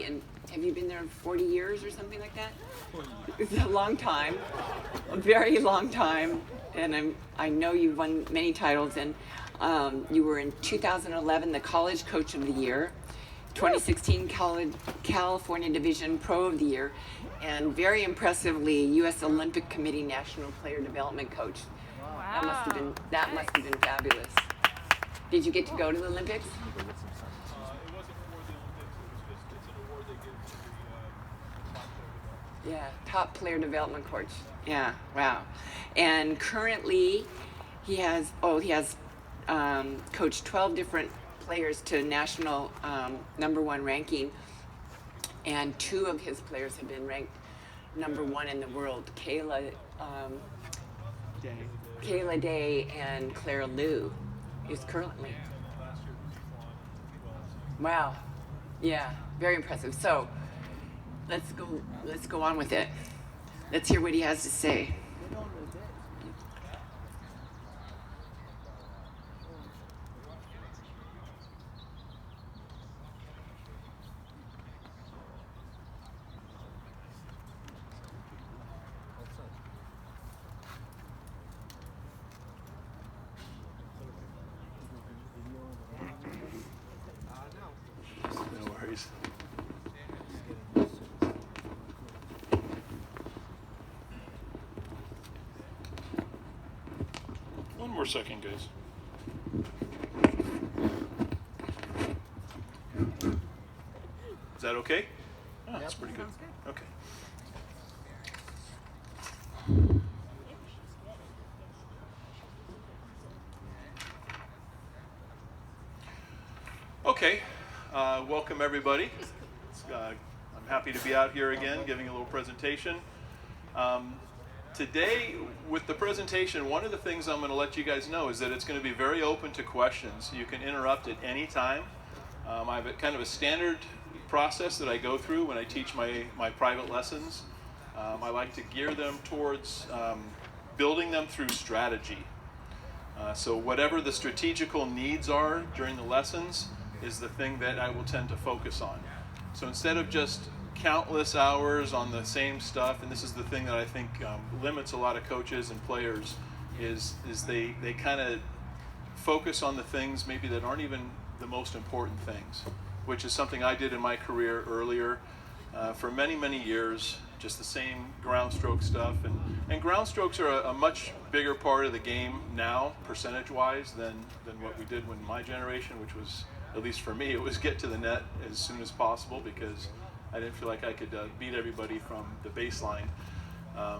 and have you been there 40 years or something like that? It's a long time, a very long time, and I know you've won many titles, and you were in 2011 the College Coach of the Year, 2016 California Division Pro of the Year, and very impressively U.S. Olympic Committee National Player Development Coach. Wow. That must have been fabulous. Did you get to go to the Olympics? It wasn't for the Olympics. It's an award they give to the Top player development coach. Yeah, wow. And currently, he has coached 12 different players to national #1 ranking, and 2 of his players have been ranked #1 in the world. Kayla Day and Clara Liu is currently. Wow. Yeah, very impressive. So let's go on with it. Let's hear what he has to say. No worries. One more second, guys. Is that okay? Oh, that's pretty good. Okay. Okay, welcome everybody. I'm happy to be out here again giving a little presentation. Today, with the presentation, one of the things I'm going to let you guys know is that it's going to be very open to questions. You can interrupt at any time. I have kind of a standard process that I go through when I teach my private lessons. I like to gear them towards building them through strategy. So whatever the strategical needs are during the lessons is the thing that I will tend to focus on. So instead of just countless hours on the same stuff, and this is the thing that I think limits a lot of coaches and players, is they kind of focus on the things maybe that aren't even the most important things, which is something I did in my career earlier for many years, just the same ground stroke stuff. And ground strokes are a much bigger part of the game now, percentage-wise, than what we did when my generation, which was, at least for me, it was get to the net as soon as possible, because I didn't feel like I could beat everybody from the baseline,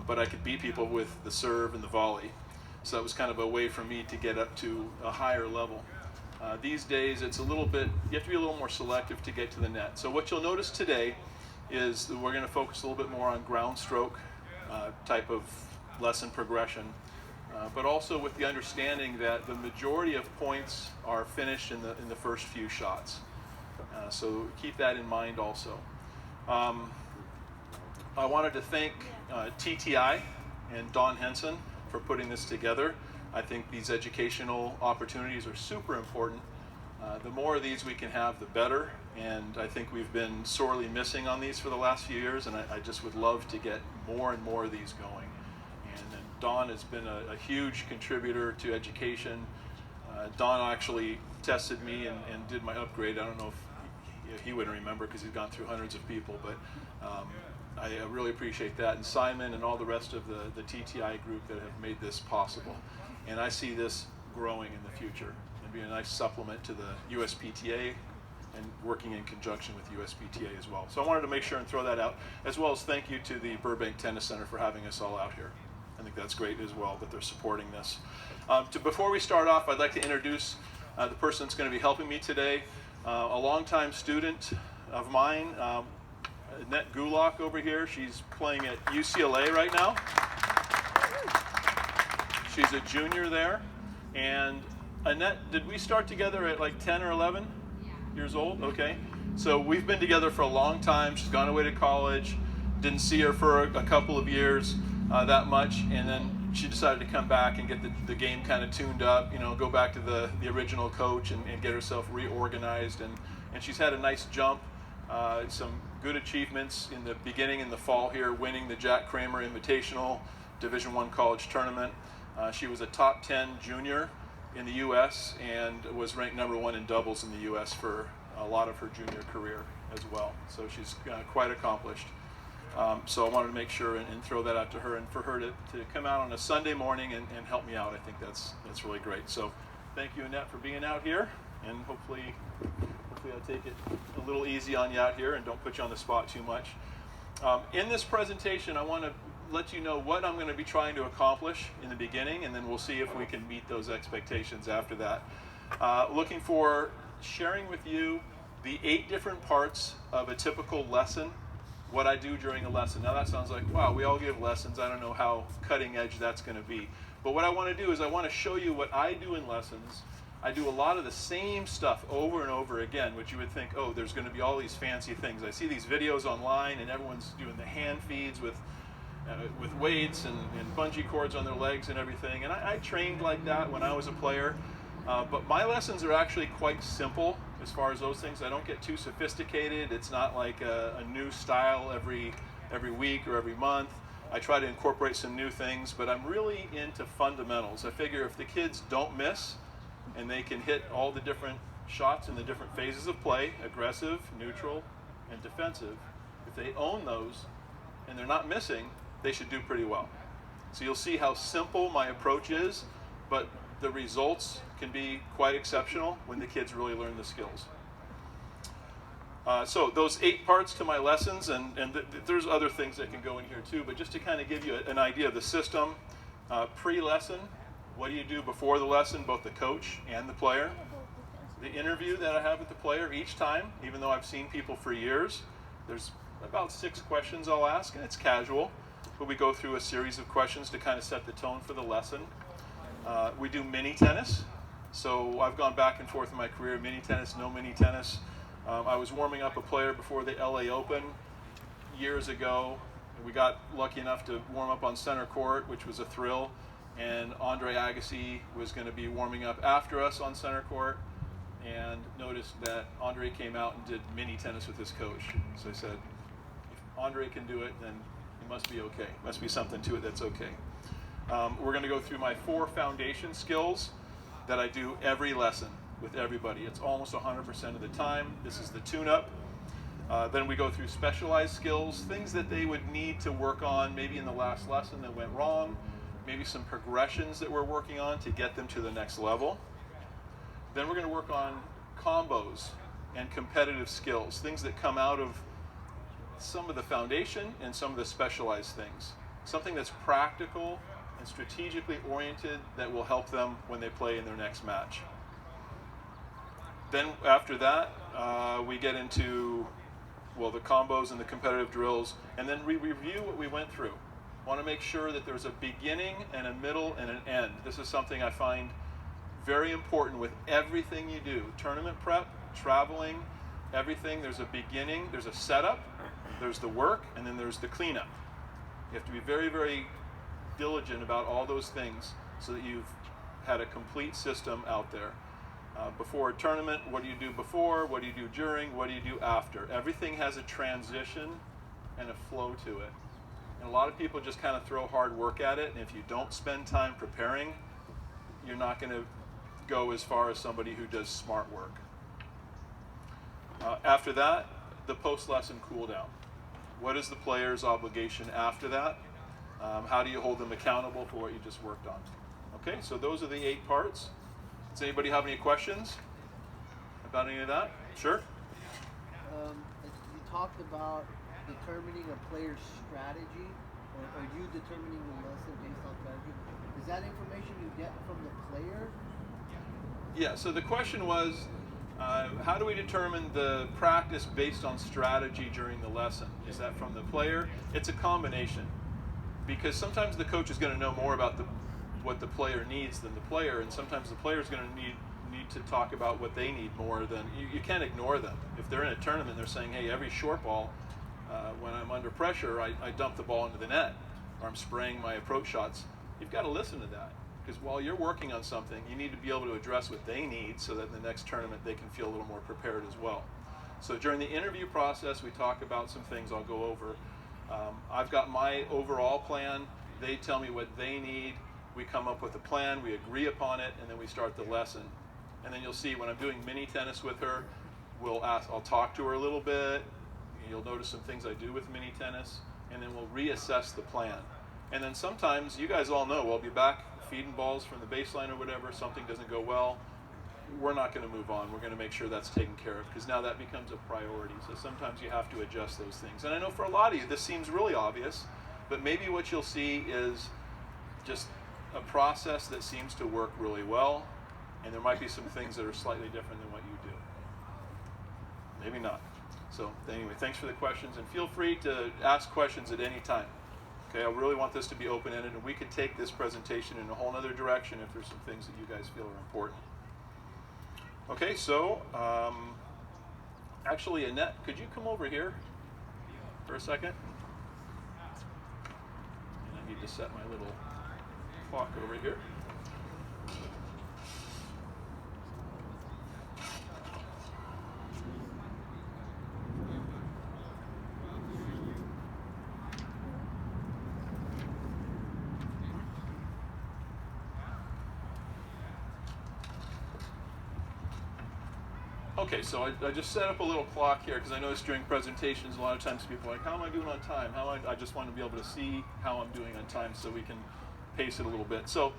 but I could beat people with the serve and the volley. So that was kind of a way for me to get up to a higher level. These days, it's a little bit, you have to be a little more selective to get to the net. So what you'll notice today is that we're going to focus a little bit more on ground stroke type of lesson progression, but also with the understanding that the majority of points are finished in the first few shots. So keep that in mind also. I wanted to thank TTI and Don Henson for putting this together. I think these educational opportunities are super important. The more of these we can have, the better. And I think we've been sorely missing on these for the last few years, and I just would love to get more and more of these going. And Don has been a huge contributor to education. Don actually tested me and did my upgrade. I don't know if he wouldn't remember because he's gone through hundreds of people, but I really appreciate that. And Simon and all the rest of the TTI group that have made this possible. And I see this growing in the future and being a nice supplement to the USPTA and working in conjunction with USPTA as well. So I wanted to make sure and throw that out, as well as thank you to the Burbank Tennis Center for having us all out here. I think that's great as well that they're supporting this. Before we start off, I'd like to introduce the person that's going to be helping me today, a longtime student of mine, Gennette Gulak over here. She's playing at UCLA right now. She's a junior there. And Annette, did we start together at like 10 or 11 years old? Okay. So we've been together for a long time. She's gone away to college. Didn't see her for a couple of years that much. And then she decided to come back and get the game kind of tuned up, you know, go back to the original coach and get herself reorganized. And she's had a nice jump, some good achievements in the beginning in the fall here, winning the Jack Kramer Invitational Division I college tournament. She was a top 10 junior in the U.S. and was ranked #1 in doubles in the U.S. for a lot of her junior career as well. So she's quite accomplished. So I wanted to make sure and throw that out to her, and for her to come out on a Sunday morning and help me out. I think that's really great. So thank you, Annette, for being out here, and hopefully I'll take it a little easy on you out here and don't put you on the spot too much. In this presentation, I want to let you know what I'm going to be trying to accomplish in the beginning, and then we'll see if we can meet those expectations after that. Looking for sharing with you the 8 different parts of a typical lesson, what I do during a lesson. Now that sounds like, wow, we all give lessons. I don't know how cutting edge that's going to be. But what I want to do is I want to show you what I do in lessons. I do a lot of the same stuff over and over again, which you would think, oh, there's going to be all these fancy things. I see these videos online and everyone's doing the hand feeds with weights and bungee cords on their legs and everything. And I trained like that when I was a player. But my lessons are actually quite simple as far as those things. I don't get too sophisticated. It's not like a new style every week or every month. I try to incorporate some new things, but I'm really into fundamentals. I figure if the kids don't miss and they can hit all the different shots in the different phases of play, aggressive, neutral, and defensive, if they own those and they're not missing, they should do pretty well. So you'll see how simple my approach is, but the results can be quite exceptional when the kids really learn the skills. So those 8 parts to my lessons, and there's other things that can go in here too, but just to kind of give you an idea of the system. Pre-lesson, what do you do before the lesson, both the coach and the player? The interview that I have with the player each time, even though I've seen people for years, there's about 6 questions I'll ask, and it's casual, but we go through a series of questions to kind of set the tone for the lesson. We do mini tennis. So I've gone back and forth in my career, mini tennis, no mini tennis. I was warming up a player before the LA Open years ago. We got lucky enough to warm up on center court, which was a thrill. And Andre Agassi was going to be warming up after us on center court, and noticed that Andre came out and did mini tennis with his coach. So I said, if Andre can do it, then it must be okay. Must be something to it that's okay. We're going to go through my 4 foundation skills that I do every lesson with everybody. It's almost 100% of the time. This is the tune-up. Then we go through specialized skills, things that they would need to work on maybe in the last lesson that went wrong, maybe some progressions that we're working on to get them to the next level. Then we're going to work on combos and competitive skills, things that come out of some of the foundation and some of the specialized things. Something that's practical and strategically oriented that will help them when they play in their next match. Then after that, we get into, well, the combos and the competitive drills, and then we review what we went through. Want to make sure that there's a beginning and a middle and an end. This is something I find very important with everything you do. Tournament prep, traveling, everything. There's a beginning, there's a setup, there's the work, and then there's the cleanup. You have to be very, very diligent about all those things so that you've had a complete system out there. Before a tournament, what do you do before? What do you do during? What do you do after? Everything has a transition and a flow to it. And a lot of people just kind of throw hard work at it, and if you don't spend time preparing, you're not going to go as far as somebody who does smart work. After that, the post-lesson cool down. What is the player's obligation after that? How do you hold them accountable for what you just worked on? Okay, so those are the 8 parts. Does anybody have any questions about any of that? Sure? You talked about determining a player's strategy, or you determining the lesson based on strategy. Is that information you get from the player? Yeah, so the question was, how do we determine the practice based on strategy during the lesson? Is that from the player? It's a combination, because sometimes the coach is going to know more about what the player needs than the player, and sometimes the player is going to need to talk about what they need more than, you can't ignore them. If they're in a tournament, they're saying, hey, every short ball, when I'm under pressure, I dump the ball into the net, or I'm spraying my approach shots. You've got to listen to that, because while you're working on something, you need to be able to address what they need so that in the next tournament they can feel a little more prepared as well. So during the interview process, we talk about some things I'll go over. I've got my overall plan. They tell me what they need. We come up with a plan, we agree upon it, and then we start the lesson. And then you'll see when I'm doing mini tennis with her, I'll talk to her a little bit. You'll notice some things I do with mini tennis, and then we'll reassess the plan. And then sometimes, you guys all know, I'll be back feeding balls from the baseline or whatever, something doesn't go well. We're not going to move on. We're going to make sure that's taken care of, because now that becomes a priority. So sometimes you have to adjust those things. And I know for a lot of you, this seems really obvious, but maybe what you'll see is just a process that seems to work really well, and there might be some things that are slightly different than what you do. Maybe not. So anyway, thanks for the questions, and feel free to ask questions at any time. Okay, I really want this to be open-ended, and we can take this presentation in a whole other direction if there's some things that you guys feel are important. Okay, so actually, Annette, could you come over here for a second? I need to set my little clock over here. Okay, so I just set up a little clock here because I noticed during presentations a lot of times people are like, how am I doing on time? I just want to be able to see how I'm doing on time so we can pace it a little bit. So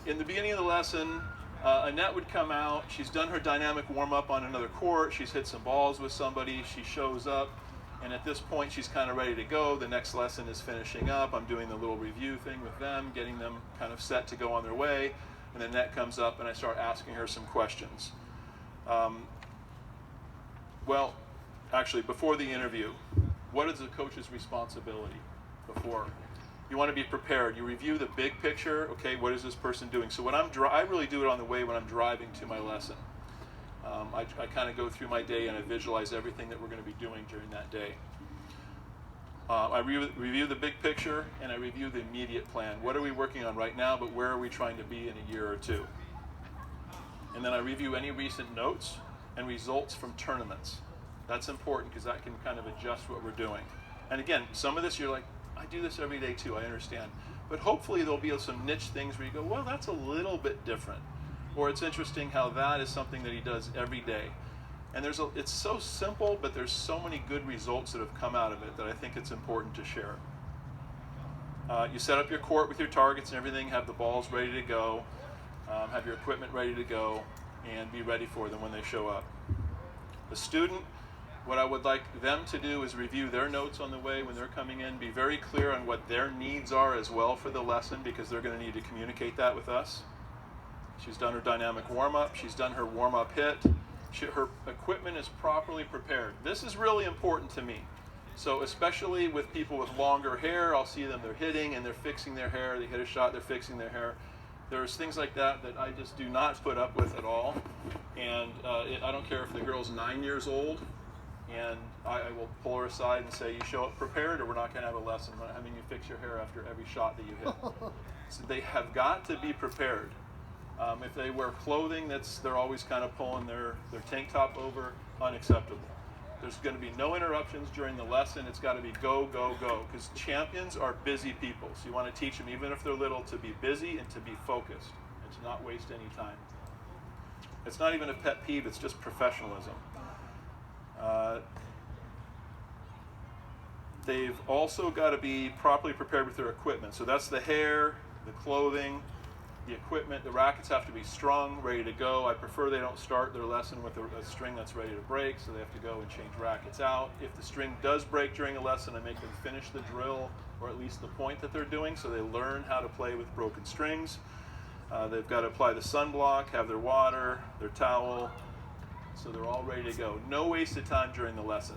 in the beginning of the lesson, Annette would come out. She's done her dynamic warm-up on another court. She's hit some balls with somebody. She shows up, and at this point she's kind of ready to go. The next lesson is finishing up. I'm doing the little review thing with them, getting them kind of set to go on their way, and then Annette comes up and I start asking her some questions. Well, actually, before the interview, what is the coach's responsibility before? You want to be prepared. You review the big picture. Okay, what is this person doing? So when I really do it on the way when I'm driving to my lesson. I kind of go through my day and I visualize everything that we're going to be doing during that day. I review the big picture and I review the immediate plan. What are we working on right now, but where are we trying to be in a year or two? And then I review any recent notes and results from tournaments. That's important because that can kind of adjust what we're doing. And again, some of this you're like, I do this every day too, I understand. But hopefully there'll be some niche things where you go, well, that's a little bit different. Or it's interesting how that is something that he does every day. And it's so simple, but there's so many good results that have come out of it that I think it's important to share. You set up your court with your targets and everything, have the balls ready to go, have your equipment ready to go, and be ready for them when they show up. The student, what I would like them to do is review their notes on the way when they're coming in, be very clear on what their needs are as well for the lesson because they're going to need to communicate that with us. She's done her dynamic warm-up, she's done her warm-up hit, her equipment is properly prepared. This is really important to me. So especially with people with longer hair, I'll see them, they're hitting and they're fixing their hair, they hit a shot, they're fixing their hair. There's things like that I just do not put up with at all. And I don't care if the girl's 9 years old, and I will pull her aside and say, you show up prepared or we're not going to have a lesson. We're not having you fix your hair after every shot that you hit. So they have got to be prepared. If they wear clothing they're always kind of pulling their tank top over, unacceptable. There's going to be no interruptions during the lesson. It's got to be go, go, go, because champions are busy people. So you want to teach them, even if they're little, to be busy and to be focused and to not waste any time. It's not even a pet peeve, it's just professionalism. They've also got to be properly prepared with their equipment. So that's the hair, the clothing, the equipment. The rackets have to be strung, ready to go. I prefer they don't start their lesson with a string that's ready to break, so they have to go and change rackets out. If the string does break during a lesson, I make them finish the drill, or at least the point that they're doing, so they learn how to play with broken strings. They've got to apply the sunblock, have their water, their towel, so they're all ready to go. No wasted time during the lesson.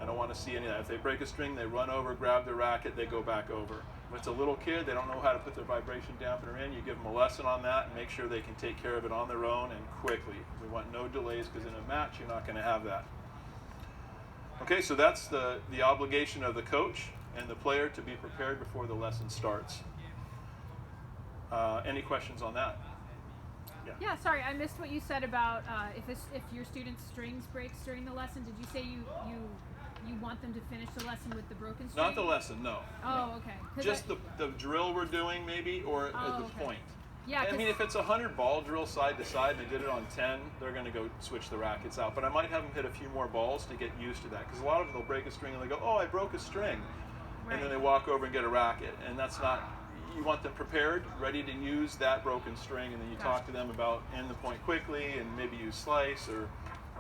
I don't want to see any of that. If they break a string, they run over, grab their racket, they go back over. If it's a little kid, they don't know how to put their vibration dampener in, you give them a lesson on that and make sure they can take care of it on their own and quickly. We want no delays because in a match, you're not going to have that. Okay, so that's the obligation of the coach and the player to be prepared before the lesson starts. Any questions on that? Yeah, sorry, I missed what you said about if your student's strings breaks during the lesson. Did you say you want them to finish the lesson with the broken string? Not the lesson, no. Oh, okay. Just the drill we're doing, maybe, or the okay. point. Yeah, I mean, if it's a 100-ball drill side to side and they did it on 10, they're going to go switch the rackets out. But I might have them hit a few more balls to get used to that. Because a lot of them, they'll break a string and they go, oh, I broke a string. Right. And then they walk over and get a racket. And that's not, you want them prepared, ready to use that broken string. And then you talk to them about end the point quickly and maybe use slice or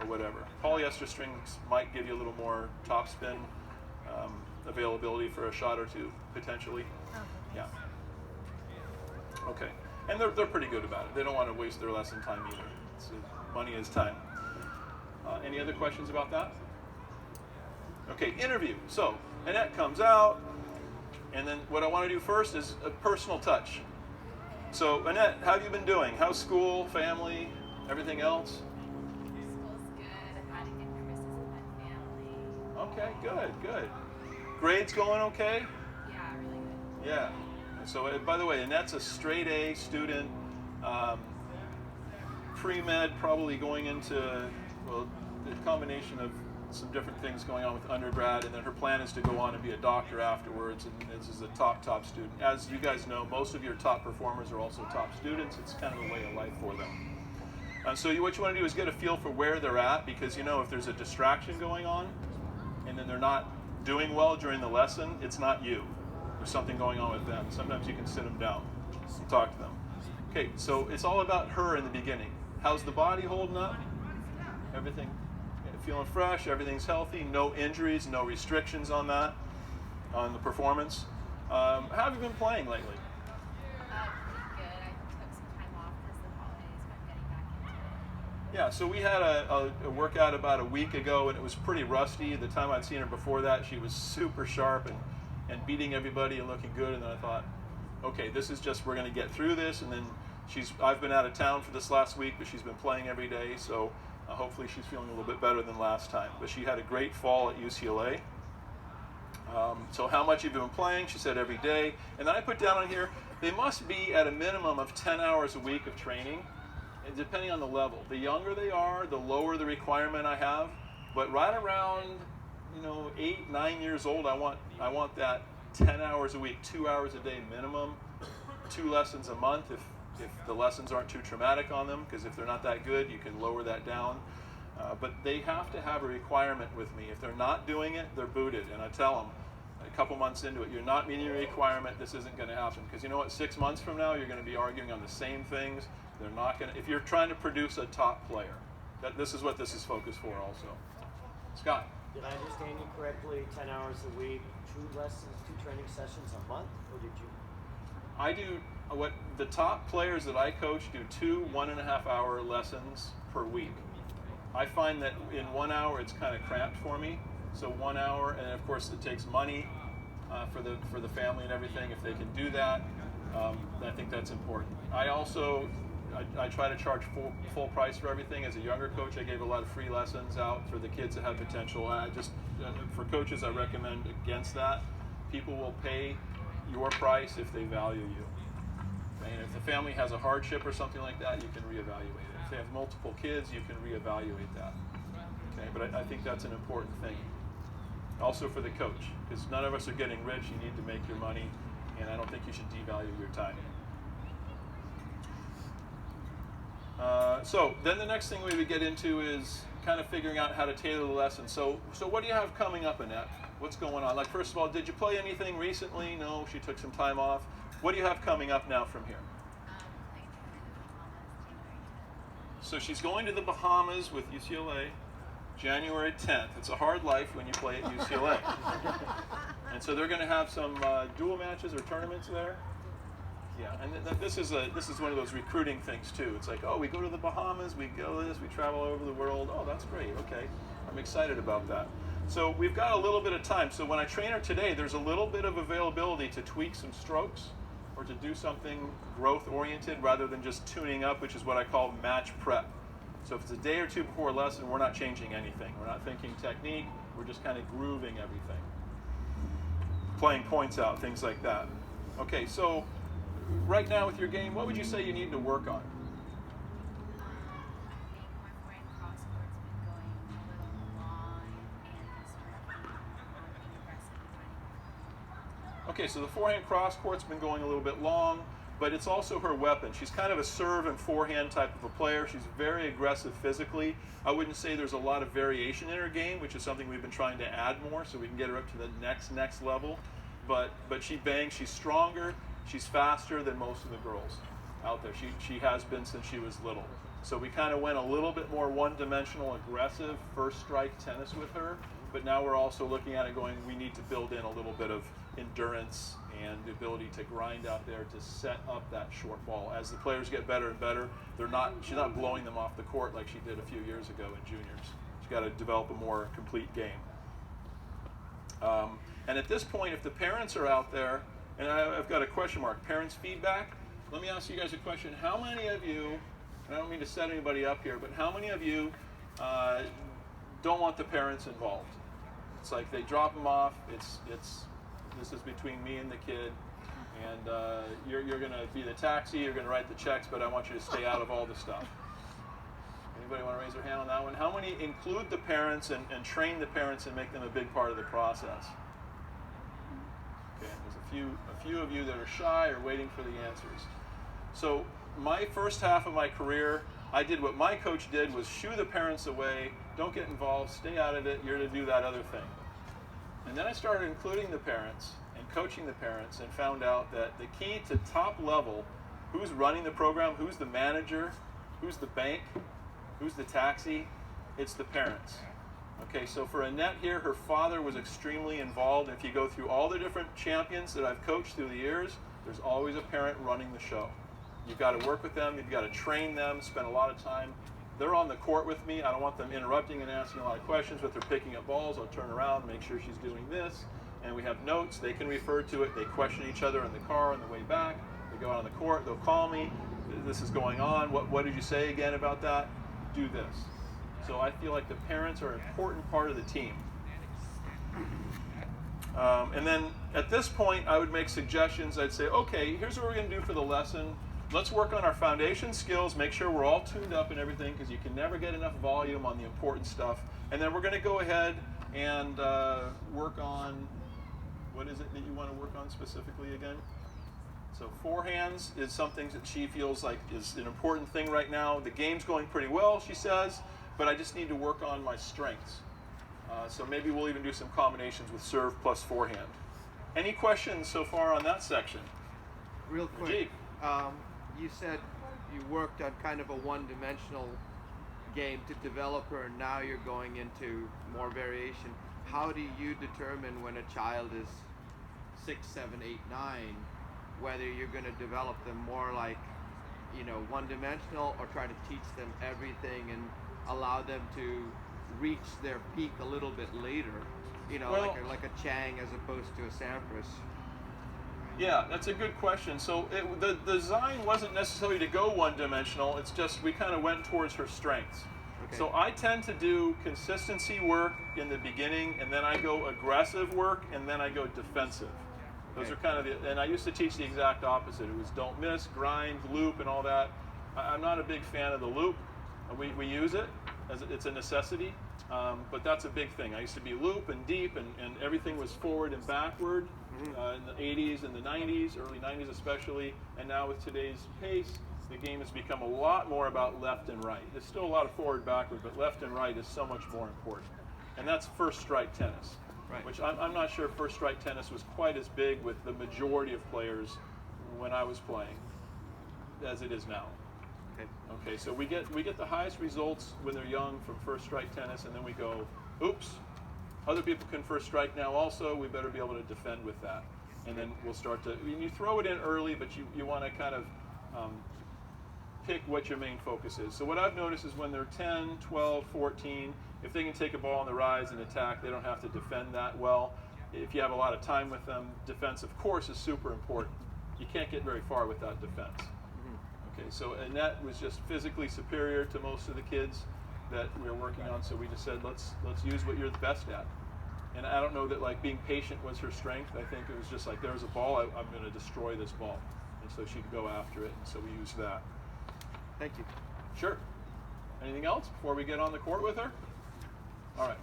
whatever. Polyester strings might give you a little more topspin availability for a shot or two, potentially. Okay. Yeah. Okay. And they're pretty good about it. They don't want to waste their lesson time either. Money is time. Any other questions about that? Okay, interview. So Annette comes out, and then what I want to do first is a personal touch. So Annette, how have you been doing? How's school, family, everything else? School's good. I've had to get nervous with my family. Okay, good. Grades going okay? Yeah, really good. Yeah. So, by the way, Annette's a straight A student, pre-med, probably going into, well, a combination of some different things going on with undergrad, and then her plan is to go on and be a doctor afterwards, and this is a top student. As you guys know, most of your top performers are also top students. It's kind of a way of life for them. So what you want to do is get a feel for where they're at, because you know if there's a distraction going on, and then they're not doing well during the lesson, it's not you. There's something going on with them. Sometimes you can sit them down and talk to them. Okay, so it's all about her in the beginning. How's the body holding up? Everything feeling fresh? Everything's healthy? No injuries? No restrictions on that? On the performance? How have you been playing lately? Pretty good. I took some time off because of the holidays, but I'm getting back into it. Yeah, so we had a workout about a week ago, and it was pretty rusty. The time I'd seen her before that, she was super sharp and beating everybody and looking good, and then I thought, okay, this is just, we're going to get through this, and then I've been out of town for this last week, but she's been playing every day, so hopefully she's feeling a little bit better than last time. But she had a great fall at UCLA. So how much have you been playing? She said every day. And then I put down on here, they must be at a minimum of 10 hours a week of training, and depending on the level. The younger they are, the lower the requirement I have, but right around 8, 9 years old, I want that 10 hours a week, 2 hours a day minimum, 2 lessons a month if the lessons aren't too traumatic on them, because if they're not that good, you can lower that down. But they have to have a requirement with me. If they're not doing it, they're booted. And I tell them a couple months into it, you're not meeting your requirement, this isn't going to happen. Because you know what, 6 months from now, you're going to be arguing on the same things. They're not going to, if you're trying to produce a top player, this is what this is focused for also. Scott. Did I understand you correctly, 10 hours a week, 2 lessons, 2 training sessions a month, or did you? I do, what the top players that I coach do 2 1.5-hour lessons per week. I find that in 1 hour it's kind of cramped for me, so 1 hour, and of course it takes money for the family and everything. If they can do that, I think that's important. I try to charge full price for everything. As a younger coach, I gave a lot of free lessons out for the kids that have potential. For coaches, I recommend against that. People will pay your price if they value you. And if the family has a hardship or something like that, you can reevaluate it. If they have multiple kids, you can reevaluate that. Okay, but I think that's an important thing. Also for the coach, because none of us are getting rich. You need to make your money, and I don't think you should devalue your time. So then the next thing we would get into is kind of figuring out how to tailor the lesson. So what do you have coming up, Annette? What's going on? Like, first of all, did you play anything recently? No, she took some time off. What do you have coming up now from here? So she's going to the Bahamas with UCLA, January 10th. It's a hard life when you play at UCLA. And so they're going to have some dual matches or tournaments there. Yeah, and this is one of those recruiting things too. It's like, oh, we go to the Bahamas, we go this, we travel over the world. Oh, that's great. Okay, I'm excited about that. So we've got a little bit of time. So when I train her today, there's a little bit of availability to tweak some strokes or to do something growth-oriented rather than just tuning up, which is what I call match prep. So if it's a day or two before a lesson, we're not changing anything. We're not thinking technique. We're just kind of grooving everything. Playing points out, things like that. Okay, so right now with your game, what would you say you need to work on? Okay, so the forehand cross court's been going a little bit long, but it's also her weapon. She's kind of a serve and forehand type of a player. She's very aggressive physically. I wouldn't say there's a lot of variation in her game, which is something we've been trying to add more so we can get her up to the next level. But she bangs, she's stronger, she's faster than most of the girls out there. She has been since she was little. So we kind of went a little bit more one-dimensional, aggressive first strike tennis with her, but now we're also looking at it going, we need to build in a little bit of endurance and the ability to grind out there to set up that short ball. As the players get better and better, she's not blowing them off the court like she did a few years ago in juniors. She's got to develop a more complete game. And at this point, if the parents are out there, and I've got a question mark, parents' feedback, let me ask you guys a question. How many of you, and I don't mean to set anybody up here, but how many of you don't want the parents involved? It's like they drop them off, this is between me and the kid, and you're going to be the taxi, you're going to write the checks, but I want you to stay out of all the stuff. Anybody want to raise their hand on that one? How many include the parents and train the parents and make them a big part of the process? Okay, there's a few of you that are shy or waiting for the answers. So my first half of my career, I did what my coach did, was shoo the parents away, don't get involved, stay out of it, you're to do that other thing. And then I started including the parents and coaching the parents and found out that the key to top level, who's running the program, who's the manager, who's the bank, who's the taxi, it's the parents. Okay, so for Annette here, her father was extremely involved. If you go through all the different champions that I've coached through the years, there's always a parent running the show. You've got to work with them, you've got to train them, spend a lot of time. They're on the court with me. I don't want them interrupting and asking a lot of questions, but they're picking up balls. I'll turn around, make sure she's doing this. And we have notes. They can refer to it. They question each other in the car on the way back. They go out on the court. They'll call me. This is going on. What did you say again about that? Do this. So I feel like the parents are an important part of the team. And then at this point, I would make suggestions. I'd say, okay, here's what we're going to do for the lesson. Let's work on our foundation skills, make sure we're all tuned up and everything, because you can never get enough volume on the important stuff. And then we're going to go ahead and work on, what is it that you want to work on specifically again? So forehands is something that she feels like is an important thing right now. The game's going pretty well, she says, but I just need to work on my strengths. So maybe we'll even do some combinations with serve plus forehand. Any questions so far on that section? Real quick, you said you worked on kind of a one-dimensional game to develop her, and now you're going into more variation. How do you determine when a child is 6, 7, 8, 9, whether you're going to develop them more like, one-dimensional, or try to teach them everything and allow them to reach their peak a little bit later, like a Chang as opposed to a Sampras? Yeah, that's a good question. So the design wasn't necessarily to go one-dimensional. It's just we kind of went towards her strengths. Okay. So I tend to do consistency work in the beginning, and then I go aggressive work, and then I go defensive. Those are kind of and I used to teach the exact opposite. It was don't miss, grind, loop, and all that. I'm not a big fan of the loop. We use it as it's a necessity, but that's a big thing. I used to be loop and deep, and everything was forward and backward. In the 80s and the 90s, early 90s especially, and now with today's pace, the game has become a lot more about left and right. There's still a lot of forward, backward, but left and right is so much more important. And that's first strike tennis, right. Which I'm not sure first strike tennis was quite as big with the majority of players when I was playing as it is now. Okay, so we get the highest results when they're young from first strike tennis, and then we go, oops, other people can first strike now also, we better be able to defend with that. And then we'll start to, you throw it in early, but you want to kind of pick what your main focus is. So what I've noticed is when they're 10, 12, 14, if they can take a ball on the rise and attack, they don't have to defend that well. If you have a lot of time with them, defense, of course, is super important. You can't get very far without defense. Okay, so Annette was just physically superior to most of the kids that we were working on, so we just said, let's use what you're the best at. And I don't know that like being patient was her strength. I think it was just like, there's a ball, I'm going to destroy this ball. And so she could go after it, and so we used that. Thank you. Sure. Anything else before we get on the court with her? All right.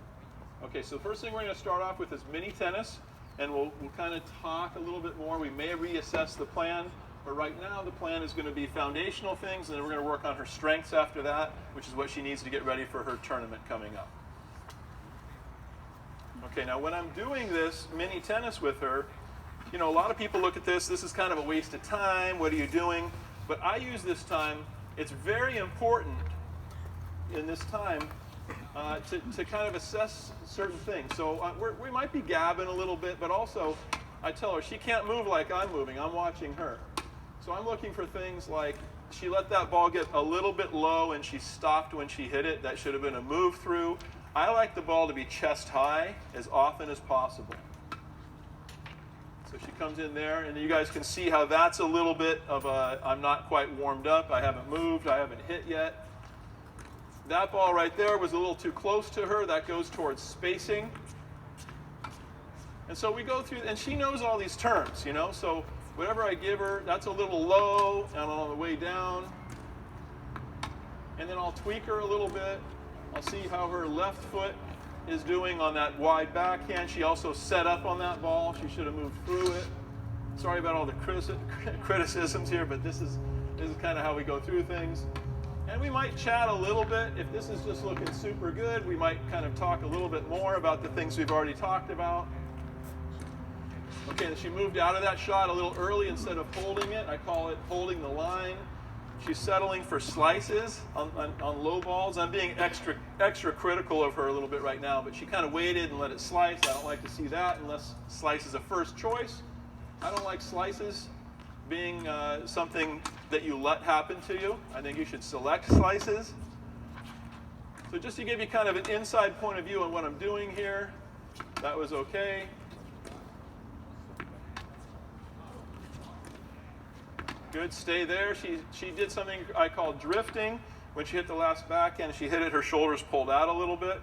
Okay, so the first thing we're going to start off with is mini tennis. and we'll kind of talk a little bit more. We may reassess the plan, but right now the plan is going to be foundational things, and then we're going to work on her strengths after that, which is what she needs to get ready for her tournament coming up. Okay, now when I'm doing this mini tennis with her, you know, a lot of people look at this is kind of a waste of time, what are you doing? But I use this time, it's very important in this time to kind of assess certain things. So we might be gabbing a little bit, but also I tell her she can't move like I'm moving, I'm watching her. So I'm looking for things like she let that ball get a little bit low and she stopped when she hit it. That should have been a move through. I like the ball to be chest high as often as possible. So she comes in there, and you guys can see how that's a little bit of a, I'm not quite warmed up, I haven't moved, I haven't hit yet. That ball right there was a little too close to her. That goes towards spacing. And so we go through, and she knows all these terms, you know, so whatever I give her, that's a little low, and on the way down. And then I'll tweak her a little bit. I'll see how her left foot is doing on that wide backhand. She also set up on that ball. She should have moved through it. Sorry about all the criticisms here, but this is kind of how we go through things. And we might chat a little bit. If this is just looking super good, we might kind of talk a little bit more about the things we've already talked about. Okay, and she moved out of that shot a little early instead of holding it. I call it holding the line. She's settling for slices on low balls. I'm being extra critical of her a little bit right now, but she kind of waited and let it slice. I don't like to see that unless slice is a first choice. I don't like slices being something that you let happen to you. I think you should select slices. So just to give you kind of an inside point of view on what I'm doing here, that was okay. Good, stay there. She did something I call drifting. When she hit the last backhand, she hit it, her shoulders pulled out a little bit.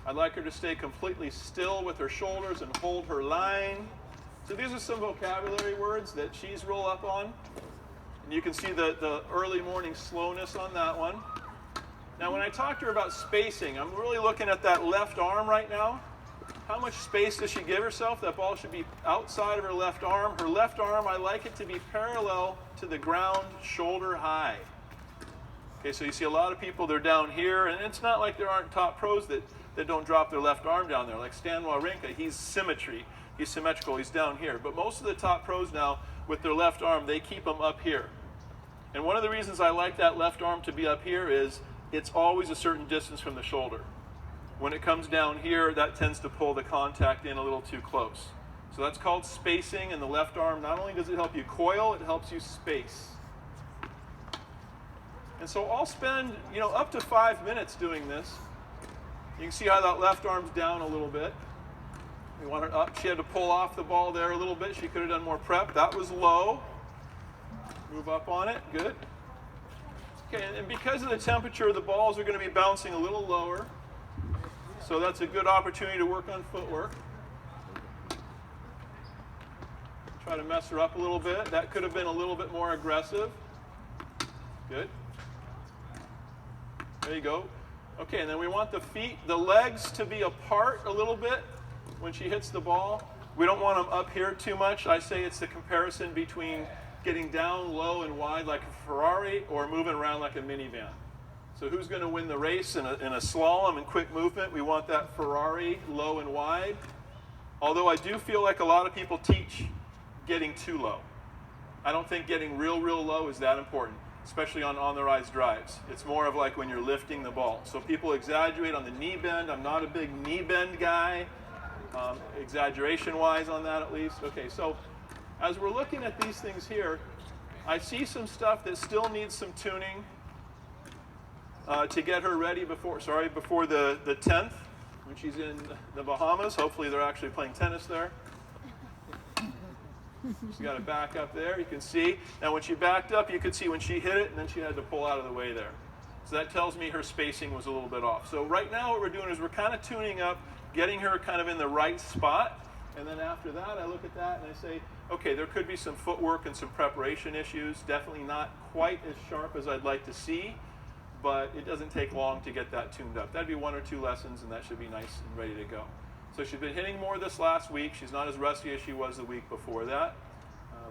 I'd like her to stay completely still with her shoulders and hold her line. So these are some vocabulary words that she's roll up on. And you can see the early morning slowness on that one. Now when I talk to her about spacing, I'm really looking at that left arm right now. How much space does she give herself? That ball should be outside of her left arm. Her left arm, I like it to be parallel to the ground, shoulder high. Okay, so you see a lot of people, they're down here, and it's not like there aren't top pros that don't drop their left arm down there. Like Stan Wawrinka, he's symmetrical, he's down here. But most of the top pros now, with their left arm, they keep them up here. And one of the reasons I like that left arm to be up here is it's always a certain distance from the shoulder. When it comes down here, that tends to pull the contact in a little too close. So that's called spacing, and the left arm, not only does it help you coil, it helps you space. And so I'll spend, you know, up to 5 minutes doing this. You can see how that left arm's down a little bit. We want her up. She had to pull off the ball there a little bit. She could have done more prep. That was low. Move up on it. Good. Okay, and because of the temperature, the balls are going to be bouncing a little lower. So that's a good opportunity to work on footwork. Try to mess her up a little bit. That could have been a little bit more aggressive. Good. There you go. Okay, and then we want the legs to be apart a little bit when she hits the ball. We don't want them up here too much. I say it's the comparison between getting down low and wide like a Ferrari or moving around like a minivan. So who's going to win the race in a slalom and quick movement? We want that Ferrari low and wide. Although I do feel like a lot of people teach getting too low. I don't think getting real low is that important, especially on the rise drives. It's more of like when you're lifting the ball. So people exaggerate on the knee bend. I'm not a big knee bend guy, exaggeration-wise on that at least. Okay, so as we're looking at these things here, I see some stuff that still needs some tuning. To get her ready before the 10th, when she's in the Bahamas. Hopefully they're actually playing tennis there. She's got to back up there, you can see. Now when she backed up, you could see when she hit it, and then she had to pull out of the way there. So that tells me her spacing was a little bit off. So right now what we're doing is we're kind of tuning up, getting her kind of in the right spot. And then after that, I look at that and I say, okay, there could be some footwork and some preparation issues. Definitely not quite as sharp as I'd like to see. But it doesn't take long to get that tuned up. That'd be 1 or 2 lessons, and that should be nice and ready to go. So she's been hitting more this last week. She's not as rusty as she was the week before that.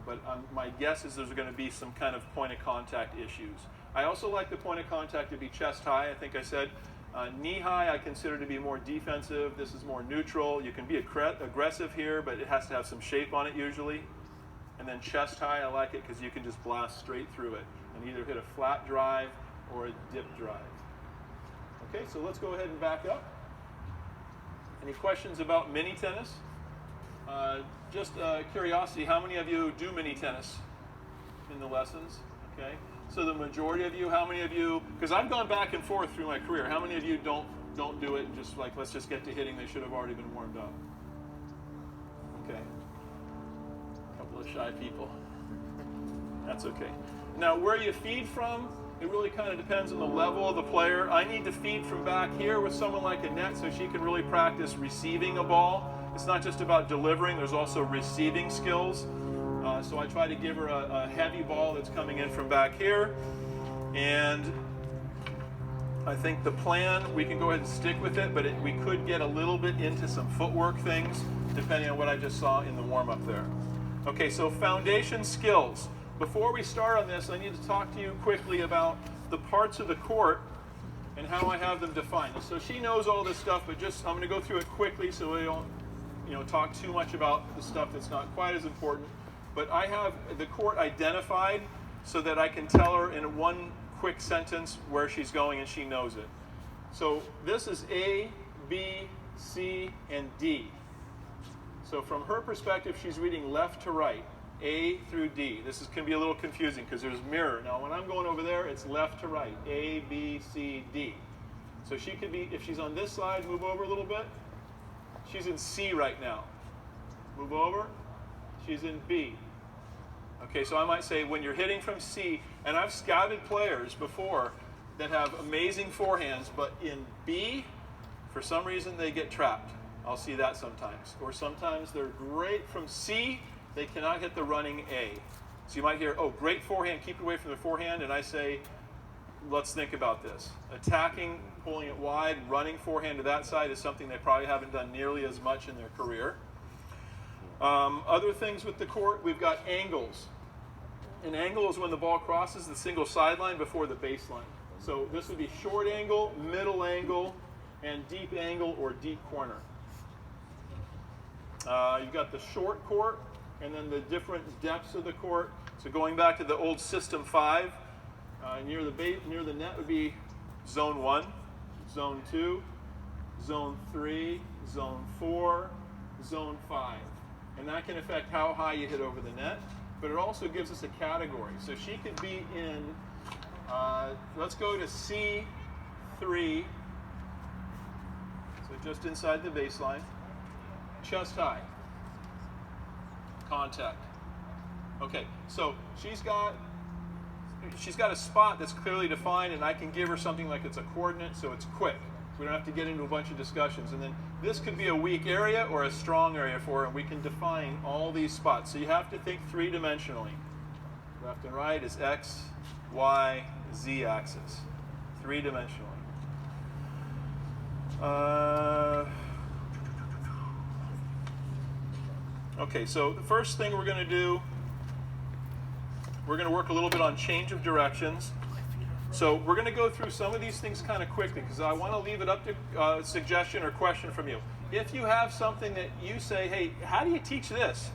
But my guess is there's going to be some kind of point of contact issues. I also like the point of contact to be chest high. I think I said knee high I consider to be more defensive. This is more neutral. You can be aggressive here, but it has to have some shape on it usually. And then chest high, I like it because you can just blast straight through it and either hit a flat drive or a dip drive. Okay, so let's go ahead and back up. Any questions about mini tennis? Just curiosity, how many of you do mini tennis in the lessons? Okay, so the majority of you, how many of you, because I've gone back and forth through my career, how many of you don't do it and just like, let's just get to hitting, they should have already been warmed up? Okay, a couple of shy people. That's okay. Now, where you feed from, it really kind of depends on the level of the player. I need to feed from back here with someone like Gennette so she can really practice receiving a ball. It's not just about delivering, there's also receiving skills. So I try to give her a heavy ball that's coming in from back here. And I think the plan, we can go ahead and stick with it, but we could get a little bit into some footwork things depending on what I just saw in the warm-up there. Okay, so foundation skills. Before we start on this, I need to talk to you quickly about the parts of the court and how I have them defined. So she knows all this stuff, but just I'm going to go through it quickly so we don't talk too much about the stuff that's not quite as important. But I have the court identified so that I can tell her in one quick sentence where she's going and she knows it. So this is A, B, C, and D. So from her perspective, she's reading left to right, A through D. This can be a little confusing because there's mirror. Now when I'm going over there, it's left to right, A, B, C, D. So she could be, if she's on this side, move over a little bit. She's in C right now. Move over. She's in B. Okay, so I might say when you're hitting from C, and I've scouted players before that have amazing forehands, but in B, for some reason they get trapped. I'll see that sometimes. Or sometimes they're great from C, they cannot hit the running A. So you might hear, oh, great forehand, keep it away from the forehand, and I say, let's think about this. Attacking, pulling it wide, running forehand to that side is something they probably haven't done nearly as much in their career. Other things with the court, we've got angles. An angle is when the ball crosses the single sideline before the baseline. So this would be short angle, middle angle, and deep angle or deep corner. You've got the short court, and then the different depths of the court. So going back to the old System 5, near the net would be Zone 1, Zone 2, Zone 3, Zone 4, Zone 5. And that can affect how high you hit over the net, but it also gives us a category. So she could be in, let's go to C3, so just inside the baseline, chest high, contact. Okay, so she's got a spot that's clearly defined, and I can give her something like it's a coordinate, so it's quick. We don't have to get into a bunch of discussions. And then this could be a weak area or a strong area for her, and we can define all these spots. So you have to think three-dimensionally. Left and right is X, Y, Z axis. Three-dimensionally. Okay, so the first thing we're going to do, we're going to work a little bit on change of directions. So we're going to go through some of these things kind of quickly because I want to leave it up to suggestion or question from you. If you have something that you say, hey, how do you teach this?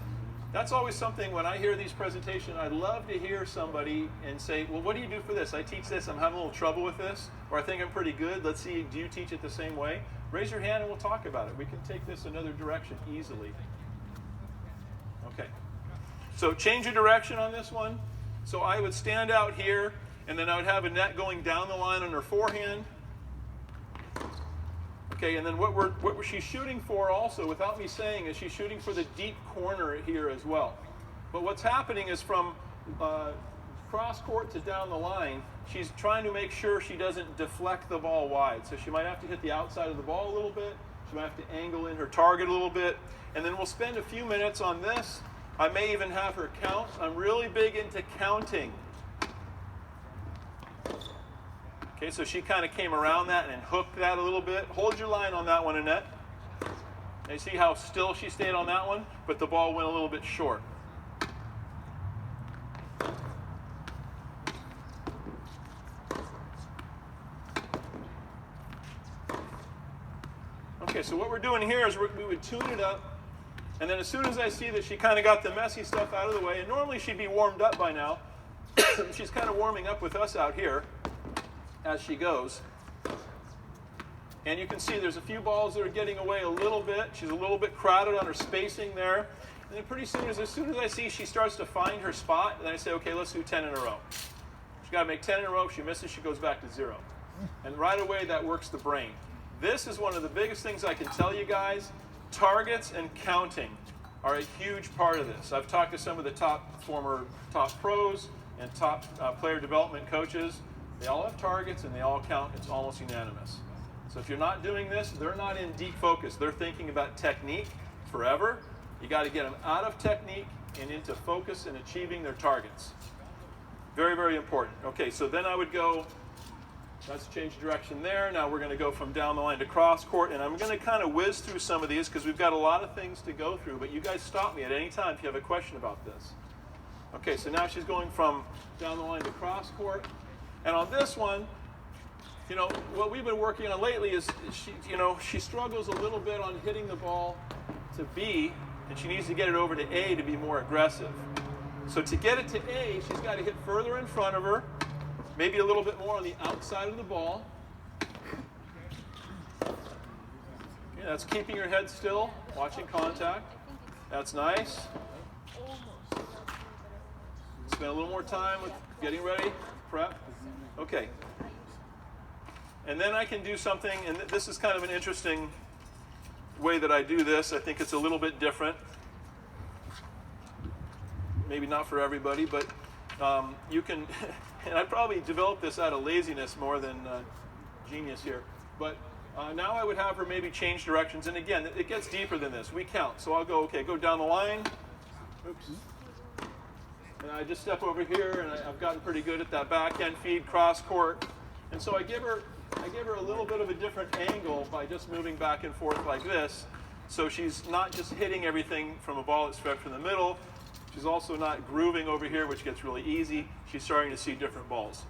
That's always something when I hear these presentations, I'd love to hear somebody and say, well, what do you do for this? I teach this, I'm having a little trouble with this, or I think I'm pretty good. Let's see, do you teach it the same way? Raise your hand and we'll talk about it. We can take this another direction easily. Okay. So change of direction on this one. So I would stand out here, and then I would have Gennette going down the line on her forehand. Okay, and then what she's shooting for also, without me saying, is she's shooting for the deep corner here as well. But what's happening is from cross court to down the line, she's trying to make sure she doesn't deflect the ball wide. So she might have to hit the outside of the ball a little bit. She might have to angle in her target a little bit. And then we'll spend a few minutes on this. I may even have her count. I'm really big into counting. Okay, so she kind of came around that and hooked that a little bit. Hold your line on that one, Gennette. And you see how still she stayed on that one, but the ball went a little bit short. Okay, so what we're doing here is we would tune it up, and then as soon as I see that she kind of got the messy stuff out of the way, and normally she'd be warmed up by now, she's kind of warming up with us out here as she goes. And you can see there's a few balls that are getting away a little bit. She's a little bit crowded on her spacing there. And then pretty soon, as soon as I see she starts to find her spot, then I say, okay, let's do 10 in a row. She's got to make 10 in a row. If she misses, she goes back to 0. And right away, that works the brain. This is one of the biggest things I can tell you guys. Targets and counting are a huge part of this. I've talked to some of the former top pros and top player development coaches. They all have targets and they all count. It's almost unanimous. So if you're not doing this, they're not in deep focus. They're thinking about technique forever. You got to get them out of technique and into focus and achieving their targets. Very, very important. Okay, so then I would go, let's change direction there. Now we're going to go from down the line to cross court, and I'm going to kind of whiz through some of these because we've got a lot of things to go through, but you guys stop me at any time if you have a question about this. Okay, so now she's going from down the line to cross court, and on this one, you know, what we've been working on lately is she struggles a little bit on hitting the ball to B, and she needs to get it over to A to be more aggressive. So to get it to A, she's got to hit further in front of her, maybe a little bit more on the outside of the ball. Okay, that's keeping your head still, watching contact. That's nice. Spend a little more time with getting ready, prep. Okay. And then I can do something, and this is kind of an interesting way that I do this. I think it's a little bit different. Maybe not for everybody, but you can, and I probably developed this out of laziness more than genius here. But now I would have her maybe change directions. And again, it gets deeper than this. We count. So I'll go, okay, go down the line. Oops. And I just step over here, and I've gotten pretty good at that backhand feed, cross court. And so I give her a little bit of a different angle by just moving back and forth like this. So she's not just hitting everything from a ball that's fed from the middle. She's also not grooving over here, which gets really easy. She's starting to see different balls.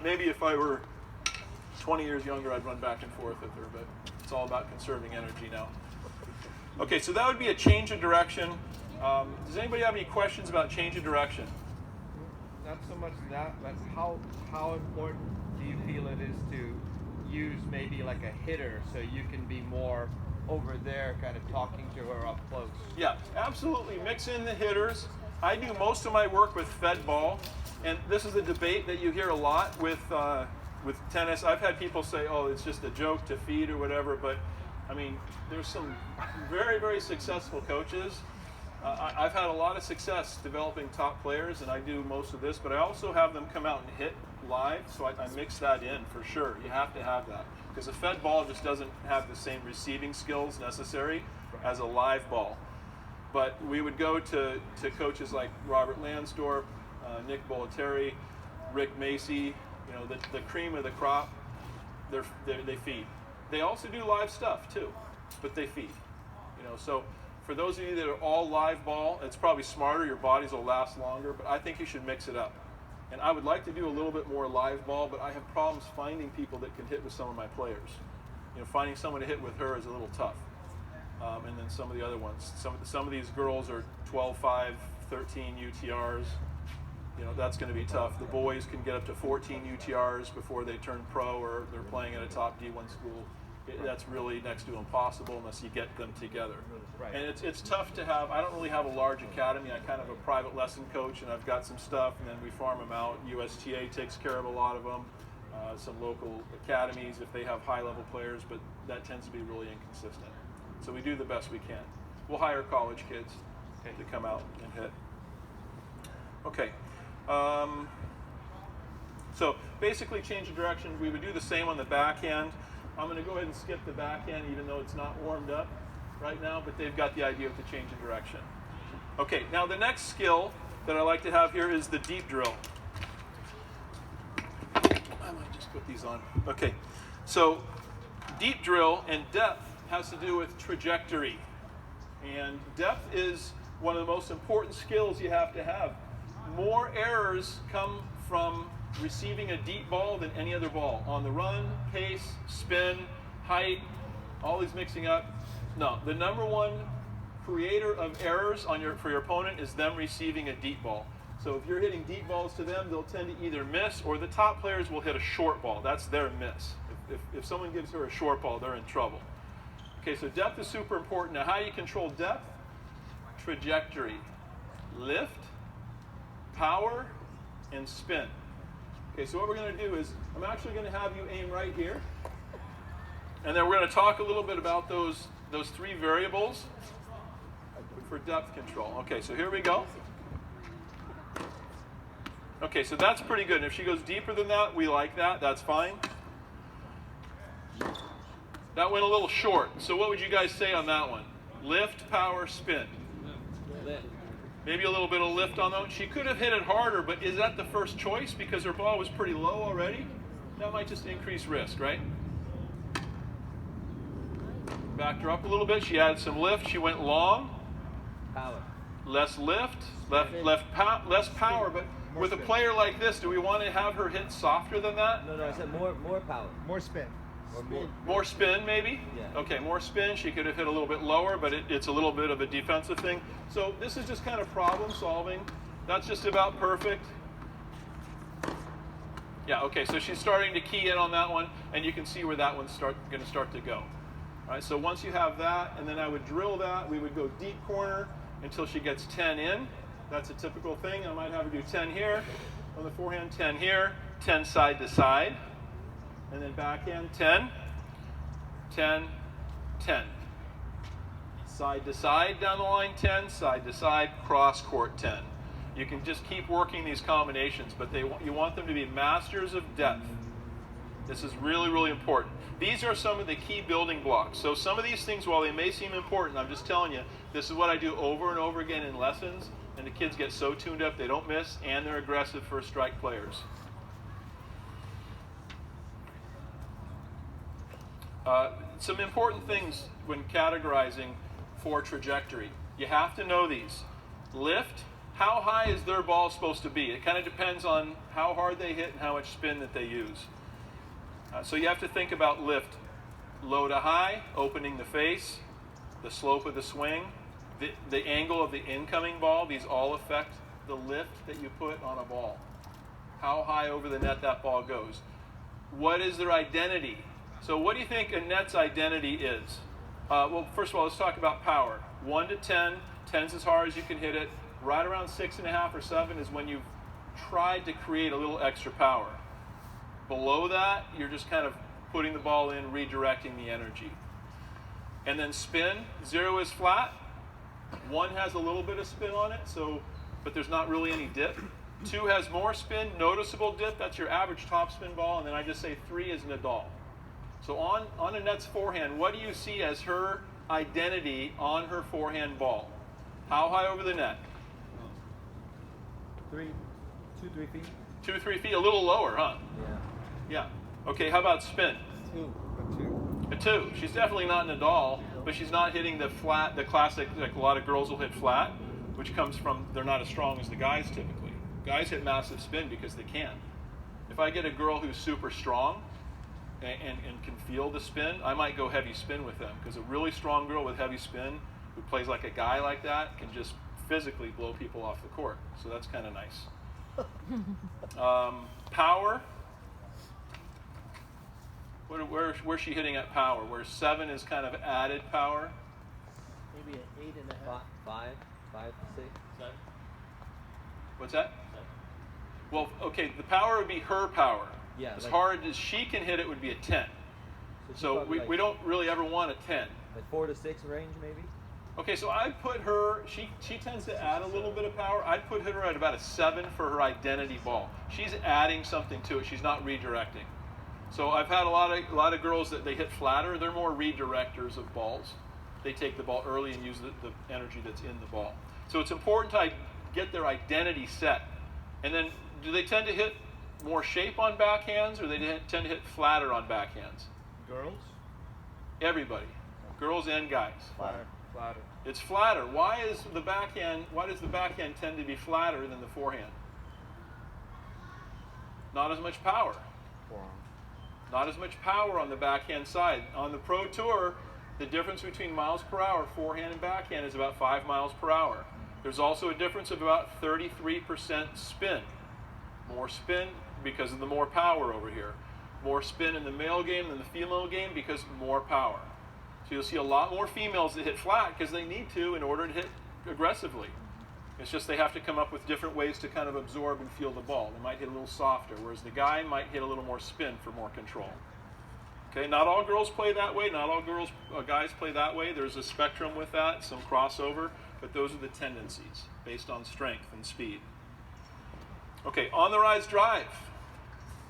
Maybe if I were 20 years younger, I'd run back and forth with her, but it's all about conserving energy now. Okay, so that would be a change of direction. Does anybody have any questions about change of direction? Not so much that, but how important do you feel it is to use maybe like a hitter so you can be more over there kind of talking to her up close? Yeah, absolutely. Mix in the hitters. I do most of my work with fed ball, and this is a debate that you hear a lot with tennis. I've had people say, oh, it's just a joke to feed or whatever, but I mean, there's some very, very successful coaches. I've had a lot of success developing top players, and I do most of this, but I also have them come out and hit live, so I mix that in for sure. You have to have that, because a fed ball just doesn't have the same receiving skills necessary as a live ball. But we would go to coaches like Robert Lansdorp, Nick Bollettieri, Rick Macy, you know, the cream of the crop. They feed. They also do live stuff too, but they feed. You know, so for those of you that are all live ball, it's probably smarter. Your bodies will last longer, but I think you should mix it up. And I would like to do a little bit more live ball, but I have problems finding people that can hit with some of my players. You know, finding someone to hit with her is a little tough. And then some of the other ones. Some of these girls are 12-5, 13 UTRs. You know, that's going to be tough. The boys can get up to 14 UTRs before they turn pro or they're playing at a top D1 school. That's really next to impossible unless you get them together. Right. And it's tough to have. I don't really have a large academy. I kind of a private lesson coach, and I've got some stuff, and then we farm them out. USTA takes care of a lot of them. Some local academies if they have high-level players, but that tends to be really inconsistent. So we do the best we can. We'll hire college kids to come out and hit. Okay. So basically change of direction. We would do the same on the backhand. I'm going to go ahead and skip the backhand even though it's not warmed up right now, but they've got the idea of the change of direction. Okay, now the next skill that I like to have here is the deep drill. I might just put these on. Okay, so deep drill and depth has to do with trajectory. And depth is one of the most important skills you have to have. More errors come from receiving a deep ball than any other ball. On the run, pace, spin, height, all these mixing up. No, the number one creator of errors for your opponent is them receiving a deep ball. So if you're hitting deep balls to them, they'll tend to either miss, or the top players will hit a short ball. That's their miss. If someone gives her a short ball, they're in trouble. Okay, so depth is super important. Now, how do you control depth? Trajectory, lift, power, and spin. Okay, so what we're going to do is, I'm actually going to have you aim right here. And then we're going to talk a little bit about those three variables for depth control. Okay, so here we go. Okay, so that's pretty good. And if she goes deeper than that, we like that. That's fine. That went a little short. So what would you guys say on that one? Lift, power, spin. Maybe a little bit of lift on that one. She could have hit it harder, but is that the first choice because her ball was pretty low already? That might just increase risk, right? Backed her up a little bit. She added some lift. She went long. Power. Less lift, less power. But with a player like this, do we want to have her hit softer than that? No, I said more power. More spin. More spin, maybe? Yeah. Okay, more spin. She could have hit a little bit lower, but it's a little bit of a defensive thing. So this is just kind of problem solving. That's just about perfect. Yeah, okay, so she's starting to key in on that one, and you can see where that one's going to start to go. All right, so once you have that, and then I would drill that, we would go deep corner until she gets 10 in. That's a typical thing. I might have her do 10 here on the forehand, 10 here, 10 side to side. And then backhand, 10, 10, 10. Side to side down the line, 10, side to side, cross court, 10. You can just keep working these combinations, but you want them to be masters of depth. This is really, really important. These are some of the key building blocks. So some of these things, while they may seem important, I'm just telling you, this is what I do over and over again in lessons, and the kids get so tuned up they don't miss, and they're aggressive first strike players. Some important things when categorizing for trajectory. You have to know these. Lift, how high is their ball supposed to be? It kind of depends on how hard they hit and how much spin that they use. So you have to think about lift. Low to high, opening the face, the slope of the swing, the angle of the incoming ball. These all affect the lift that you put on a ball. How high over the net that ball goes. What is their identity? So what do you think Gennette's identity is? Well, first of all, let's talk about power. 1 to 10, 10's as hard as you can hit it. Right around 6.5 or 7 is when you've tried to create a little extra power. Below that, you're just kind of putting the ball in, redirecting the energy. And then spin, 0 is flat. 1 has a little bit of spin on it, but there's not really any dip. 2 has more spin, noticeable dip. That's your average topspin ball. And then I just say 3 is Nadal. So on Gennette's forehand, what do you see as her identity on her forehand ball? How high over the net? 3 feet. 2 or 3 feet, a little lower, huh? Yeah. Yeah. Okay, how about spin? 2. A 2. She's definitely not Nadal, but she's not hitting the flat, the classic, like a lot of girls will hit flat, which comes from they're not as strong as the guys typically. Guys hit massive spin because they can. If I get a girl who's super strong and can feel the spin, I might go heavy spin with them, because a really strong girl with heavy spin who plays like a guy like that can just physically blow people off the court. So that's kind of nice. Power. Where's she hitting at power? Where 7 is kind of added power. Maybe an 8.5. 5, 6, 7. What's that? 7. Well, okay, the power would be her power. Yeah. As hard as she can hit it would be a 10. So we don't really ever want a 10. Like 4 to 6 range, maybe? Okay, so I'd put her, she tends to add a little bit of power. I'd put her at about a 7 for her identity ball. She's adding something to it. She's not redirecting. So I've had a lot of girls that they hit flatter. They're more redirectors of balls. They take the ball early and use the energy that's in the ball. So it's important to get their identity set. And then do they tend to hit more shape on backhands, or they tend to hit flatter on backhands? Girls? Everybody. Girls and guys. Flatter. Flatter. It's flatter. Why does the backhand tend to be flatter than the forehand? Not as much power. Forearm. Not as much power on the backhand side. On the Pro Tour, the difference between miles per hour, forehand and backhand, is about 5 miles per hour. There's also a difference of about 33% spin. More spin because of the more power over here. More spin in the male game than the female game because more power. So you'll see a lot more females that hit flat because they need to in order to hit aggressively. It's just they have to come up with different ways to kind of absorb and feel the ball. They might hit a little softer, whereas the guy might hit a little more spin for more control. Okay, not all girls play that way. Not all guys play that way. There's a spectrum with that, some crossover, but those are the tendencies based on strength and speed. Okay, on the rise drive.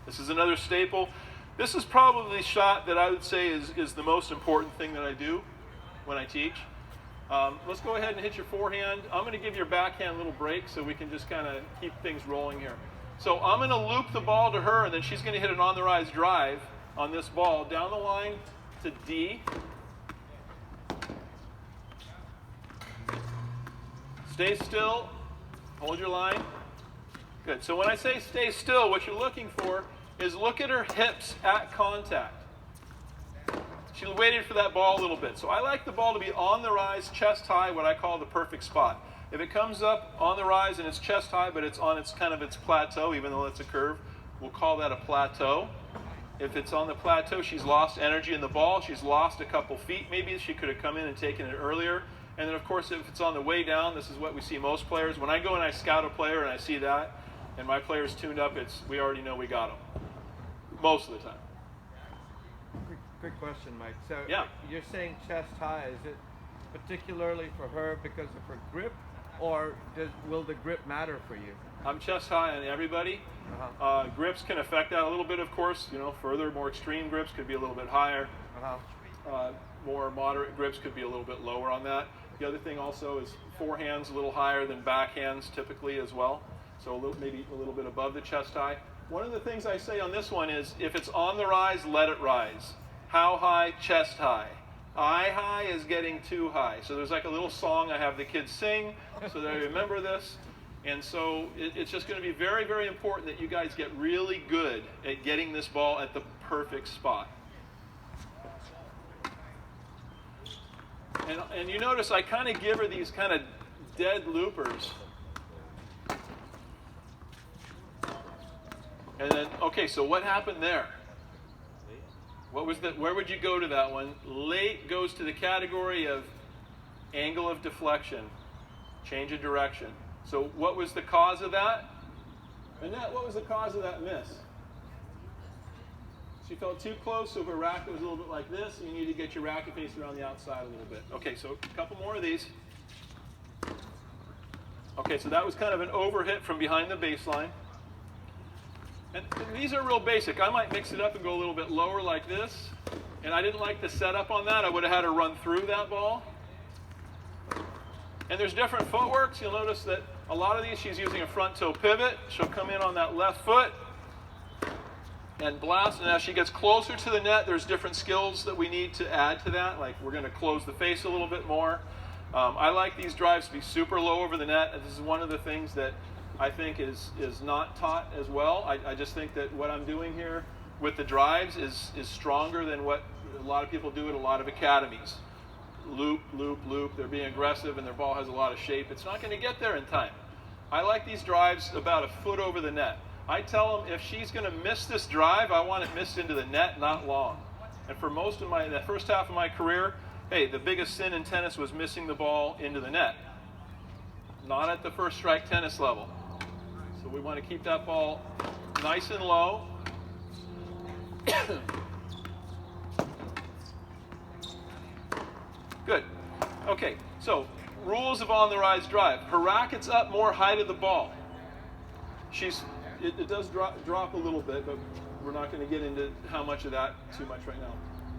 This is another staple. This is probably the shot that I would say is the most important thing that I do when I teach. Let's go ahead and hit your forehand. I'm going to give your backhand a little break so we can just kind of keep things rolling here. So I'm going to loop the ball to her, and then she's going to hit an on the rise drive on this ball down the line to D. Stay still. Hold your line. Good. So when I say stay still, what you're looking for is look at her hips at contact. She waited for that ball a little bit. So I like the ball to be on the rise, chest high, what I call the perfect spot. If it comes up on the rise and it's chest high, but it's on its plateau, even though it's a curve, we'll call that a plateau. If it's on the plateau, she's lost energy in the ball. She's lost a couple feet. Maybe she could have come in and taken it earlier. And then, of course, if it's on the way down, this is what we see most players. When I go and I scout a player and I see that, and my player's tuned up, we already know we got them. Most of the time. Quick question, Mike. So yeah. You're saying chest high. Is it particularly for her because of her grip, or will the grip matter for you? I'm chest high on everybody. Uh-huh. Grips can affect that a little bit, of course. Further, more extreme grips could be a little bit higher. Uh-huh. More moderate grips could be a little bit lower on that. The other thing also is forehands a little higher than backhands typically as well. So maybe a little bit above the chest high. One of the things I say on this one is if it's on the rise, let it rise. How high? Chest high. Eye high is getting too high. So there's like a little song I have the kids sing so they remember this. And so it's just going to be very, very important that you guys get really good at getting this ball at the perfect spot. And you notice I kind of give her these kind of dead loopers. And then, okay, so what happened there? What was that? Where would you go to that one? Late goes to the category of angle of deflection, change of direction. So what was the cause of that? Annette, what was the cause of that miss? She felt too close, so her racket was a little bit like this, and you need to get your racket face around the outside a little bit. Okay, so a couple more of these. Okay, so that was kind of an overhit from behind the baseline. And these are real basic. I might mix it up and go a little bit lower like this. And I didn't like the setup on that. I would have had her run through that ball. And there's different footworks. You'll notice that a lot of these she's using a front toe pivot. She'll come in on that left foot and blast. And as she gets closer to the net, there's different skills that we need to add to that. Like we're going to close the face a little bit more. I like these drives to be super low over the net. And this is one of the things that I think is not taught as well. I just think that what I'm doing here with the drives is stronger than what a lot of people do at a lot of academies. Loop, loop, loop. They're being aggressive and their ball has a lot of shape. It's not going to get there in time. I like these drives about a foot over the net. I tell them if she's going to miss this drive, I want it missed into the net, not long. And for most of the first half of my career, hey, the biggest sin in tennis was missing the ball into the net. Not at the first strike tennis level. So we want to keep that ball nice and low. Good. Okay, so rules of on the rise drive. Her racket's up more high to the ball. It does drop a little bit, but we're not going to get into how much of that too much right now.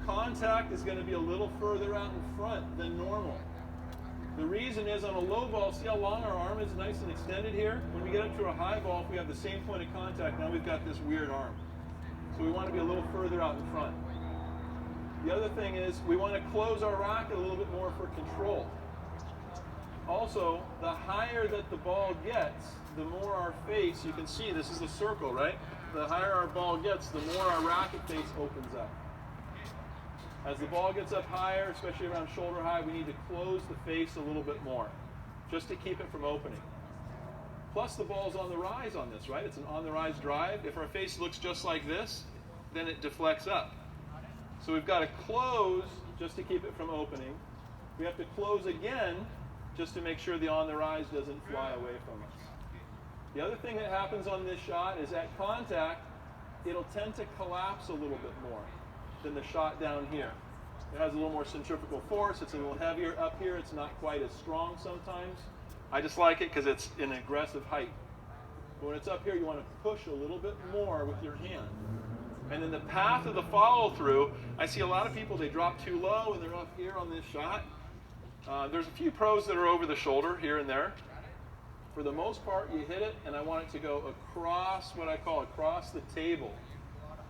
Contact is going to be a little further out in front than normal. The reason is on a low ball, see how long our arm is nice and extended here? When we get up to a high ball, if we have the same point of contact, now we've got this weird arm. So we want to be a little further out in front. The other thing is we want to close our racket a little bit more for control. Also, the higher that the ball gets, the more our face, you can see this is a circle, right? The higher our ball gets, the more our racket face opens up. As the ball gets up higher, especially around shoulder high, we need to close the face a little bit more, just to keep it from opening. Plus the ball's on the rise on this, right? It's an on the rise drive. If our face looks just like this, then it deflects up. So we've got to close just to keep it from opening. We have to close again just to make sure the on the rise doesn't fly away from us. The other thing that happens on this shot is at contact, it'll tend to collapse a little bit more than the shot down here. It has a little more centrifugal force. It's a little heavier up here. It's not quite as strong sometimes. I just like it because it's an aggressive height. But when it's up here, you want to push a little bit more with your hand. And then the path of the follow through, I see a lot of people, they drop too low and they're up here on this shot. There's a few pros that are over the shoulder here and there. For the most part, you hit it, and I want it to go across what I call across the table,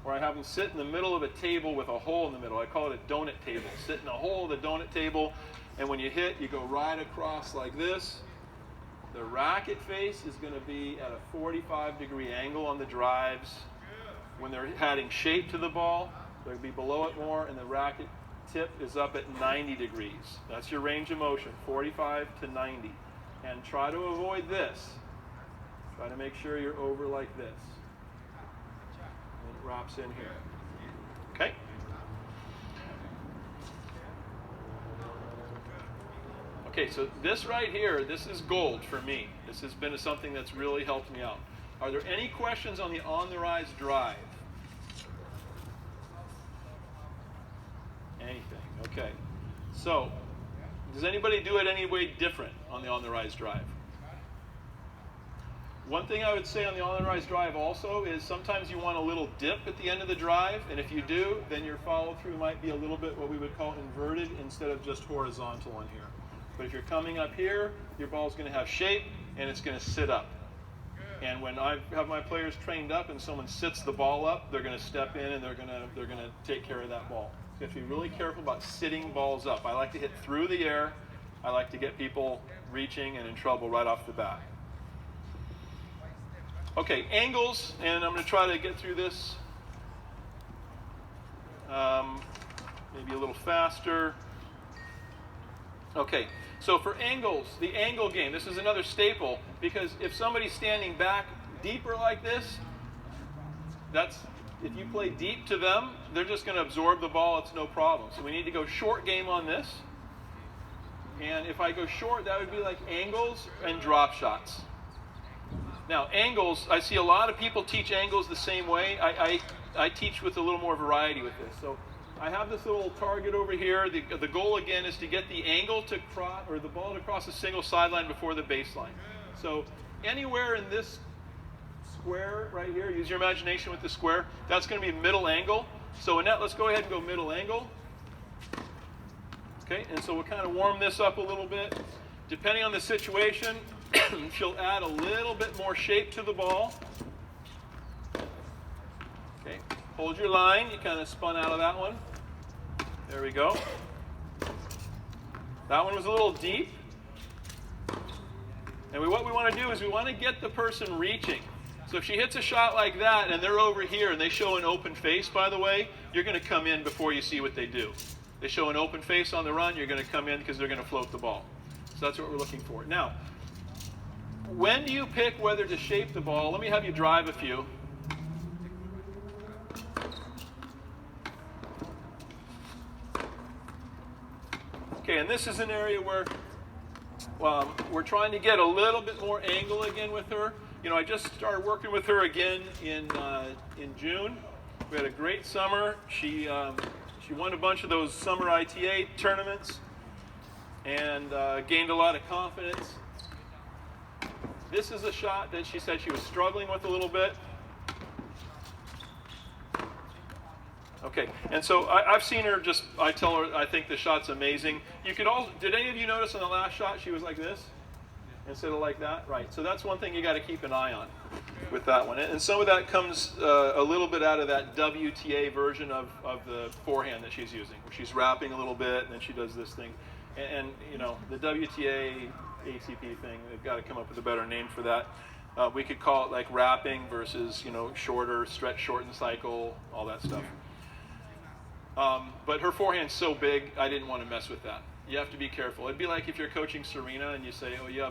where I have them sit in the middle of a table with a hole in the middle. I call it a donut table. Sit in a hole of the donut table, and when you hit, you go right across like this. The racket face is going to be at a 45-degree angle on the drives. When they're adding shape to the ball, they'll be below it more, and the racket tip is up at 90 degrees. That's your range of motion, 45 to 90. And try to avoid this. Try to make sure you're over like this. And it wraps in here. Okay? Okay, so this right here, this is gold for me. This has been something that's really helped me out. Are there any questions on the on-the-rise drive? Anything? Okay. So, does anybody do it any way different on the on-the-rise drive? One thing I would say on the on-the-rise drive also is sometimes you want a little dip at the end of the drive, and if you do, then your follow-through might be a little bit what we would call inverted instead of just horizontal on here. But if you're coming up here, your ball's going to have shape, and it's going to sit up. And when I have my players trained up and someone sits the ball up, they're going to step in and they're going to take care of that ball. So you have to be really careful about sitting balls up. I like to hit through the air. I like to get people reaching and in trouble right off the bat. Okay, angles, and I'm going to try to get through this maybe a little faster. Okay, so for angles, the angle game, this is another staple, because if somebody's standing back deeper like this, if you play deep to them, they're just going to absorb the ball, it's no problem. So we need to go short game on this. And if I go short, that would be like angles and drop shots. Now, angles, I see a lot of people teach angles the same way. I teach with a little more variety with this. So I have this little target over here. The goal, again, is to get the angle to cross, or the ball to cross a single sideline before the baseline. So anywhere in this square right here, use your imagination with the square, that's going to be middle angle. So Annette, let's go ahead and go middle angle. Okay, and so we'll kind of warm this up a little bit. Depending on the situation, she'll add a little bit more shape to the ball. Okay, hold your line. You kind of spun out of that one. There we go. That one was a little deep. And what we want to do is we want to get the person reaching. So if she hits a shot like that and they're over here and they show an open face, by the way, you're going to come in before you see what they do. They show an open face on the run, you're going to come in because they're going to float the ball. So that's what we're looking for. Now, when do you pick whether to shape the ball? Let me have you drive a few. Okay, and this is an area where we're trying to get a little bit more angle again with her. You know, I just started working with her again in June. We had a great summer. She won a bunch of those summer ITA tournaments and gained a lot of confidence. This is a shot that she said she was struggling with a little bit. Okay, and so I've seen her I tell her I think the shot's amazing. You could all, did any of you notice on the last shot she was like this? instead of like that, right? So that's one thing you got to keep an eye on with that one. And some of that comes a little bit out of that WTA version of the forehand that she's using, where she's wrapping a little bit and then she does this thing. And you know, the WTA ATP thing, they've got to come up with a better name for that. We could call it like wrapping versus, you know, shorter, stretch, shorten cycle, all that stuff. But her forehand's so big, I didn't want to mess with that. You have to be careful. It'd be like if you're coaching Serena and you say, oh, you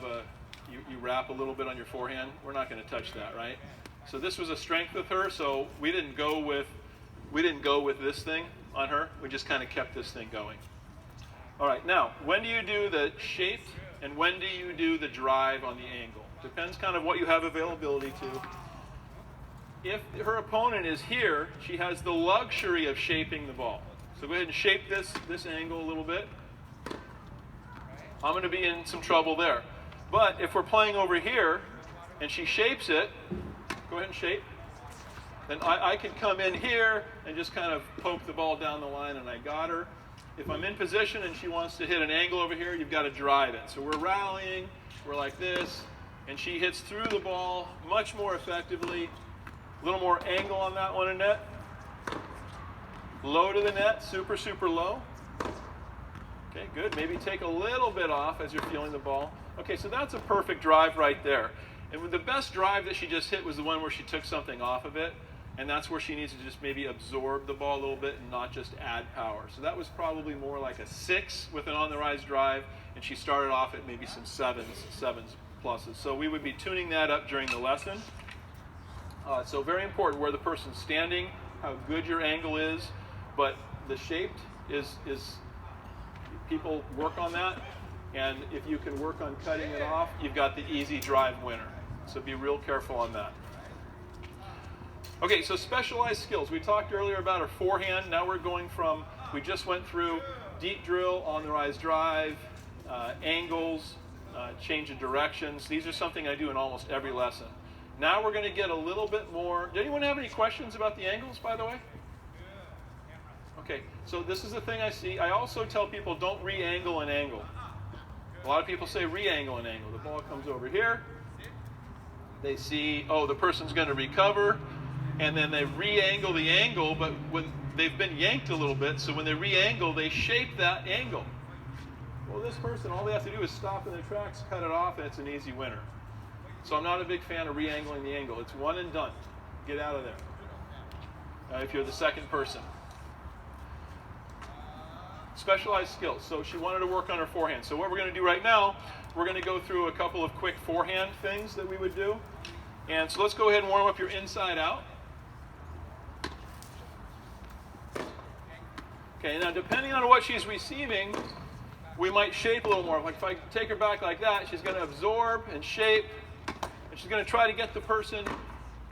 wrap a little bit on your forehand. We're not going to touch that, right? So this was a strength with her, so we didn't go with this thing on her. We just kind of kept this thing going. All right, now, when do you do the shaped and when do you do the drive on the angle? Depends kind of what you have availability to. If her opponent is here, she has the luxury of shaping the ball. So go ahead and shape this angle a little bit. I'm going to be in some trouble there. But if we're playing over here and she shapes it, go ahead and shape. Then I can come in here and just kind of poke the ball down the line and I got her. If I'm in position and she wants to hit an angle over here, you've got to drive it. So we're rallying, we're like this, and she hits through the ball much more effectively. A little more angle on that one, Annette. Low to the net, super, super low. Okay, good. Maybe take a little bit off as you're feeling the ball. Okay, so that's a perfect drive right there. And the best drive that she just hit was the one where she took something off of it. And that's where she needs to just maybe absorb the ball a little bit and not just add power. So that was probably more like a 6 with an on-the-rise drive. And she started off at maybe some 7s pluses. So we would be tuning that up during the lesson. So very important where the person's standing, how good your angle is. But the shaped is people work on that. And if you can work on cutting it off, you've got the easy drive winner. So be real careful on that. Okay, so specialized skills. We talked earlier about our forehand. Now we're going from, we just went through deep drill, on the rise drive, angles, change of directions. These are something I do in almost every lesson. Now we're going to get a little bit more. Did anyone have any questions about the angles, by the way? Okay, so this is the thing I see. I also tell people don't re-angle an angle. A lot of people say re-angle an angle. The ball comes over here. They see, oh, the person's going to recover. And then they re-angle the angle, but when they've been yanked a little bit, so when they re-angle, they shape that angle. Well, this person, all they have to do is stop in their tracks, cut it off, and it's an easy winner. So I'm not a big fan of re-angling the angle. It's one and done. Get out of there. If you're the second person. Specialized skills. So she wanted to work on her forehand. So what we're going to do right now, we're going to go through a couple of quick forehand things that we would do. And so let's go ahead and warm up your inside out. Okay, now depending on what she's receiving, we might shape a little more. Like if I take her back like that, she's going to absorb and shape, and she's going to try to get the person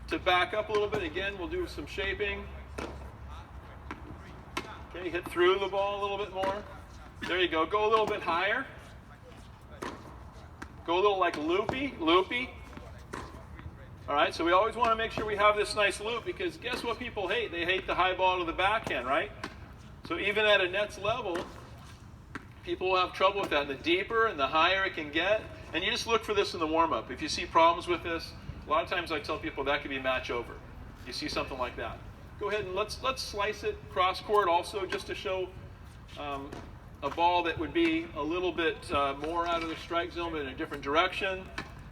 to back up a little bit. Again, we'll do some shaping. Okay, hit through the ball a little bit more. There you go. Go a little bit higher. Go a little like loopy. All right, so we always want to make sure we have this nice loop because guess what people hate? They hate the high ball to the backhand, right? So even at Annette's level, people will have trouble with that. The deeper and the higher it can get, and you just look for this in the warm-up. If you see problems with this, a lot of times I tell people that could be match over. You see something like that. Go ahead and let's slice it cross-court also just to show a ball that would be a little bit more out of the strike zone but in a different direction.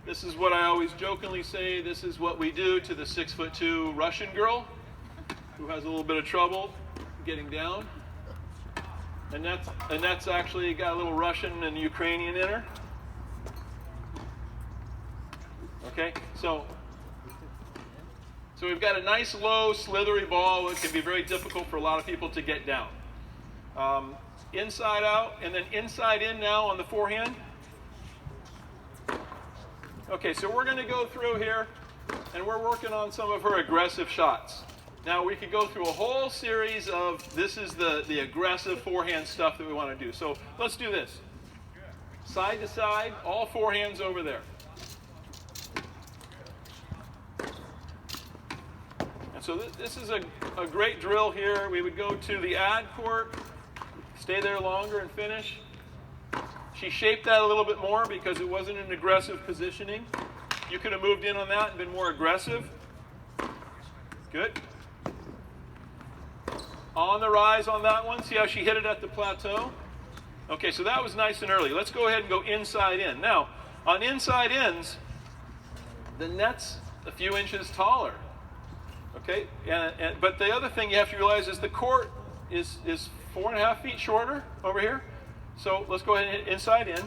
This is what I always jokingly say, this is what we do to the 6'2" Russian girl who has a little bit of trouble getting down. Annette's actually got a little Russian and Ukrainian in her. Okay, so we've got a nice low slithery ball that can be very difficult for a lot of people to get down. Inside out and then inside in now on the forehand. Okay, so we're going to go through here and we're working on some of her aggressive shots. Now we could go through a whole series of, this is the aggressive forehand stuff that we want to do. So let's do this. Side to side, all forehands over there. And so this is a great drill here. We would go to the ad court, stay there longer and finish. She shaped that a little bit more because it wasn't an aggressive positioning. You could have moved in on that and been more aggressive. Good. On the rise on that one. See how she hit it at the plateau? Okay, so that was nice and early. Let's go ahead and go inside in. Now, on inside ins, the net's a few inches taller. Okay, but the other thing you have to realize is the court is 4.5 feet shorter over here. So let's go ahead and hit inside in.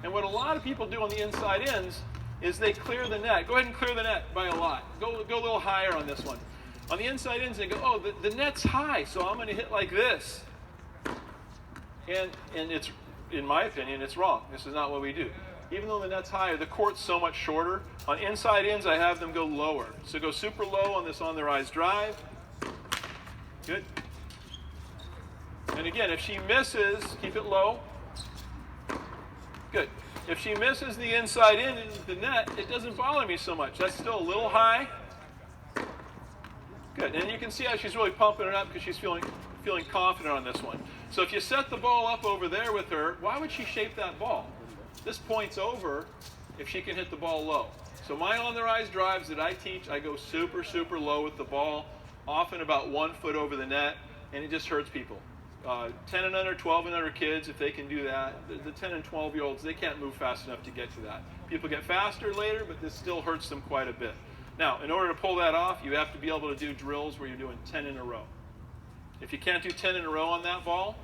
And what a lot of people do on the inside ins is they clear the net. Go ahead and clear the net by a lot. Go a little higher on this one. On the inside ins, they go, oh, the net's high, so I'm going to hit like this. And it's, in my opinion, it's wrong. This is not what we do. Even though the net's higher, the court's so much shorter. On inside ins, I have them go lower. So go super low on this on the rise drive. Good. And again, if she misses, keep it low. Good. If she misses the inside in the net, it doesn't bother me so much. That's still a little high. Good. And you can see how she's really pumping it up because she's feeling confident on this one. So if you set the ball up over there with her, why would she shape that ball? This point's over if she can hit the ball low. So my on-the-rise drives that I teach, I go super, super low with the ball, often about 1 foot over the net, and it just hurts people. 10 and under, 12 and under kids, if they can do that, the 10 and 12-year-olds, they can't move fast enough to get to that. People get faster later, but this still hurts them quite a bit. Now, in order to pull that off, you have to be able to do drills where you're doing 10 in a row. If you can't do 10 in a row on that ball,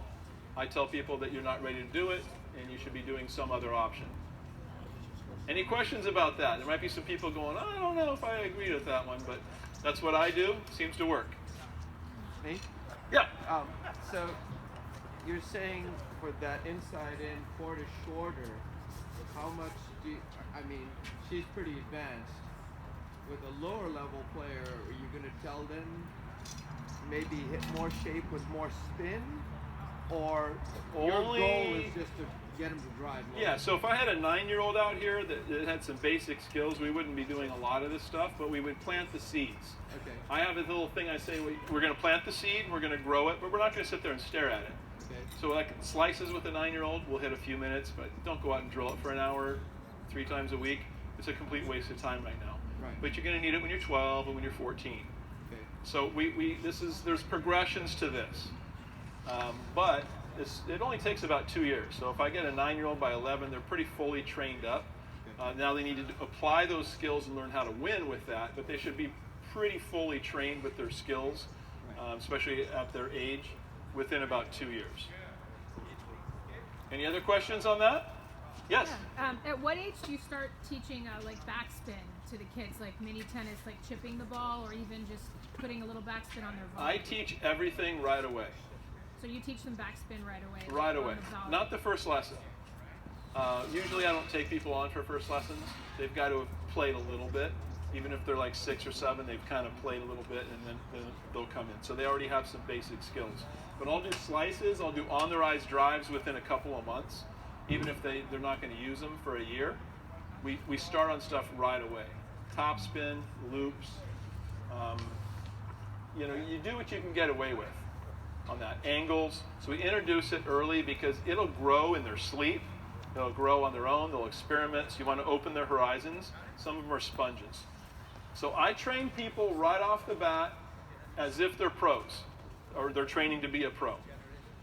I tell people that you're not ready to do it, and you should be doing some other option. Any questions about that? There might be some people going, I don't know if I agree with that one, but that's what I do. Seems to work. Me? Yeah. So you're saying for that inside in court is shorter, how much do you, I mean, she's pretty advanced. With a lower level player, are you going to tell them maybe hit more shape with more spin? Or your goal is just to get them to drive more? Yeah, so if I had a 9-year-old out here that had some basic skills, we wouldn't be doing a lot of this stuff, but we would plant the seeds. Okay. I have a little thing I say, we're going to plant the seed, we're going to grow it, but we're not going to sit there and stare at it. Okay. So like slices with a 9-year-old, we'll hit a few minutes, but don't go out and drill it for an hour, 3 times a week. It's a complete waste of time right now. Right. But you're going to need it when you're 12 and when you're 14. Okay. So there's progressions to this. But it only takes about 2 years. So if I get a 9-year-old by 11, they're pretty fully trained up. Now they need to apply those skills and learn how to win with that, but they should be pretty fully trained with their skills, especially at their age, within about 2 years. Any other questions on that? Yes? Yeah. At what age do you start teaching like backspin to the kids, like mini tennis, like chipping the ball, or even just putting a little backspin on their volley? I teach everything right away. So you teach them backspin right away? Right away. Not the first lesson. Usually I don't take people on for first lessons. They've got to have played a little bit. Even if they're like 6 or 7, they've kind of played a little bit, and then they'll come in. So they already have some basic skills. But I'll do slices, I'll do on-the-rise drives within a couple of months. Even if they're not going to use them for a year, we start on stuff right away. Top spin, loops. You do what you can get away with on that. Angles. So we introduce it early because it'll grow in their sleep. They'll grow on their own. They'll experiment. So you want to open their horizons. Some of them are sponges. So I train people right off the bat as if they're pros, or they're training to be a pro.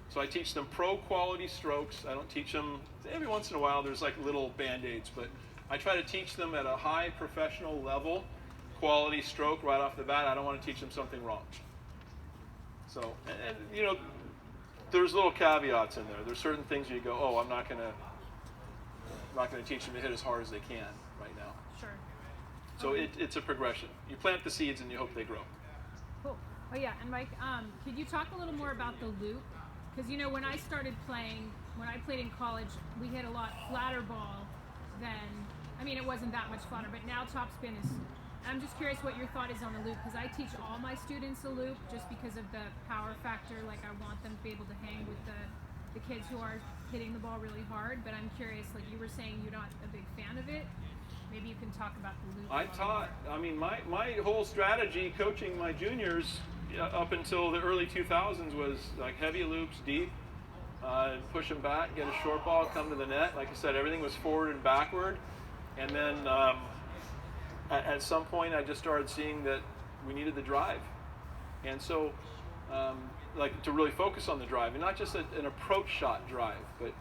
So I teach them pro quality strokes. I don't teach them, every once in a while there's like little band-aids, but I try to teach them at a high professional level, quality stroke right off the bat. I don't want to teach them something wrong. So, and there's little caveats in there. There's certain things you go, oh, I'm not going to teach them to hit as hard as they can right now. Sure. So it's a progression. You plant the seeds and you hope they grow. Cool. Oh yeah, and Mike, could you talk a little more about the loop? Because when I started playing, when I played in college, we hit a lot flatter ball than, it wasn't that much flatter, but now topspin is, I'm just curious what your thought is on the loop, because I teach all my students a loop just because of the power factor. Like I want them to be able to hang with the kids who are hitting the ball really hard, but I'm curious, like you were saying you're not a big fan of it. Maybe you can talk about the loop. My whole strategy coaching my juniors up until the early 2000s was like heavy loops, deep. push them back, get a short ball, come to the net. Like I said, everything was forward and backward. And then at some point, I just started seeing that we needed the drive. And so, like, to really focus on the drive, and not just an approach shot drive, but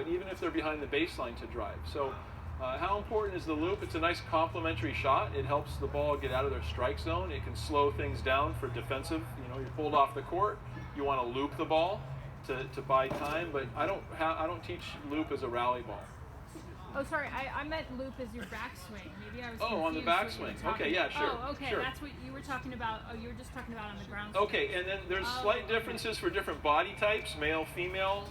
even if they're behind the baseline, to drive. So how important is the loop? It's a nice complementary shot. It helps the ball get out of their strike zone. It can slow things down for defensive. You know, you're pulled off the court, you want to loop the ball to buy time, but I don't teach loop as a rally ball. Oh, sorry, I meant loop as your backswing. Maybe I was confused on the backswing. Okay, yeah, sure. Oh, okay, sure. That's what you were talking about. Oh, you were just talking about on the ground. Okay, and then there's slight differences for different body types, male, female.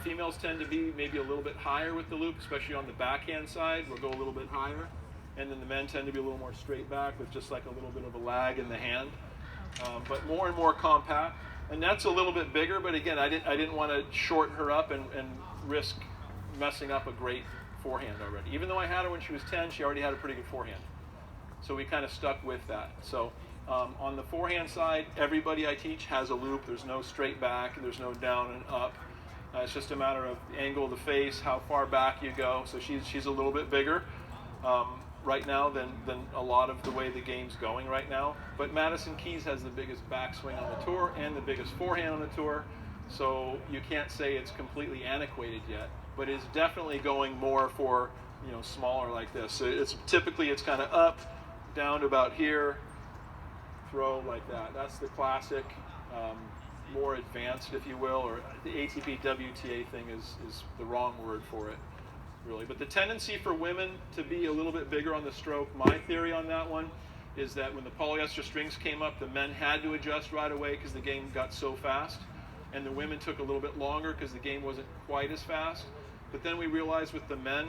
Females tend to be maybe a little bit higher with the loop, especially on the backhand side. We'll go a little bit higher. And then the men tend to be a little more straight back with just like a little bit of a lag in the hand. But more and more compact. And that's a little bit bigger, but again, I didn't want to shorten her up and risk messing up a great forehand already. Even though I had her when she was 10, she already had a pretty good forehand. So we kind of stuck with that. So on the forehand side, everybody I teach has a loop. There's no straight back, there's no down and up. It's just a matter of the angle of the face, how far back you go. So she's a little bit bigger right now than a lot of the way the game's going right now. But Madison Keys has the biggest backswing on the tour and the biggest forehand on the tour. So you can't say it's completely antiquated yet, but it's definitely going more for, you know, smaller like this. So it's kind of up, down to about here, throw like that. That's the classic, more advanced, if you will, or the ATP WTA thing is the wrong word for it, really. But the tendency for women to be a little bit bigger on the stroke, my theory on that one is that when the polyester strings came up, the men had to adjust right away because the game got so fast, and the women took a little bit longer because the game wasn't quite as fast. But then we realized with the men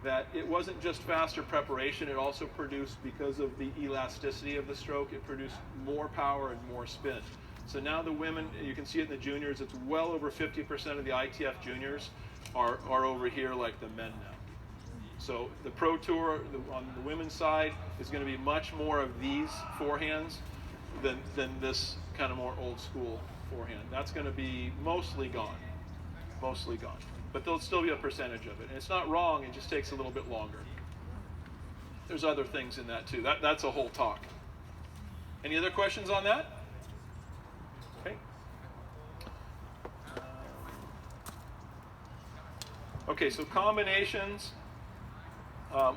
that it wasn't just faster preparation, it also produced, because of the elasticity of the stroke, it produced more power and more spin. So now the women, you can see it in the juniors, it's well over 50% of the ITF juniors are over here like the men now. So the Pro Tour on the women's side is going to be much more of these forehands than this kind of more old school forehand. That's going to be mostly gone. But there'll still be a percentage of it. And it's not wrong, it just takes a little bit longer. There's other things in that too. That's a whole talk. Any other questions on that? Okay. Okay, so combinations.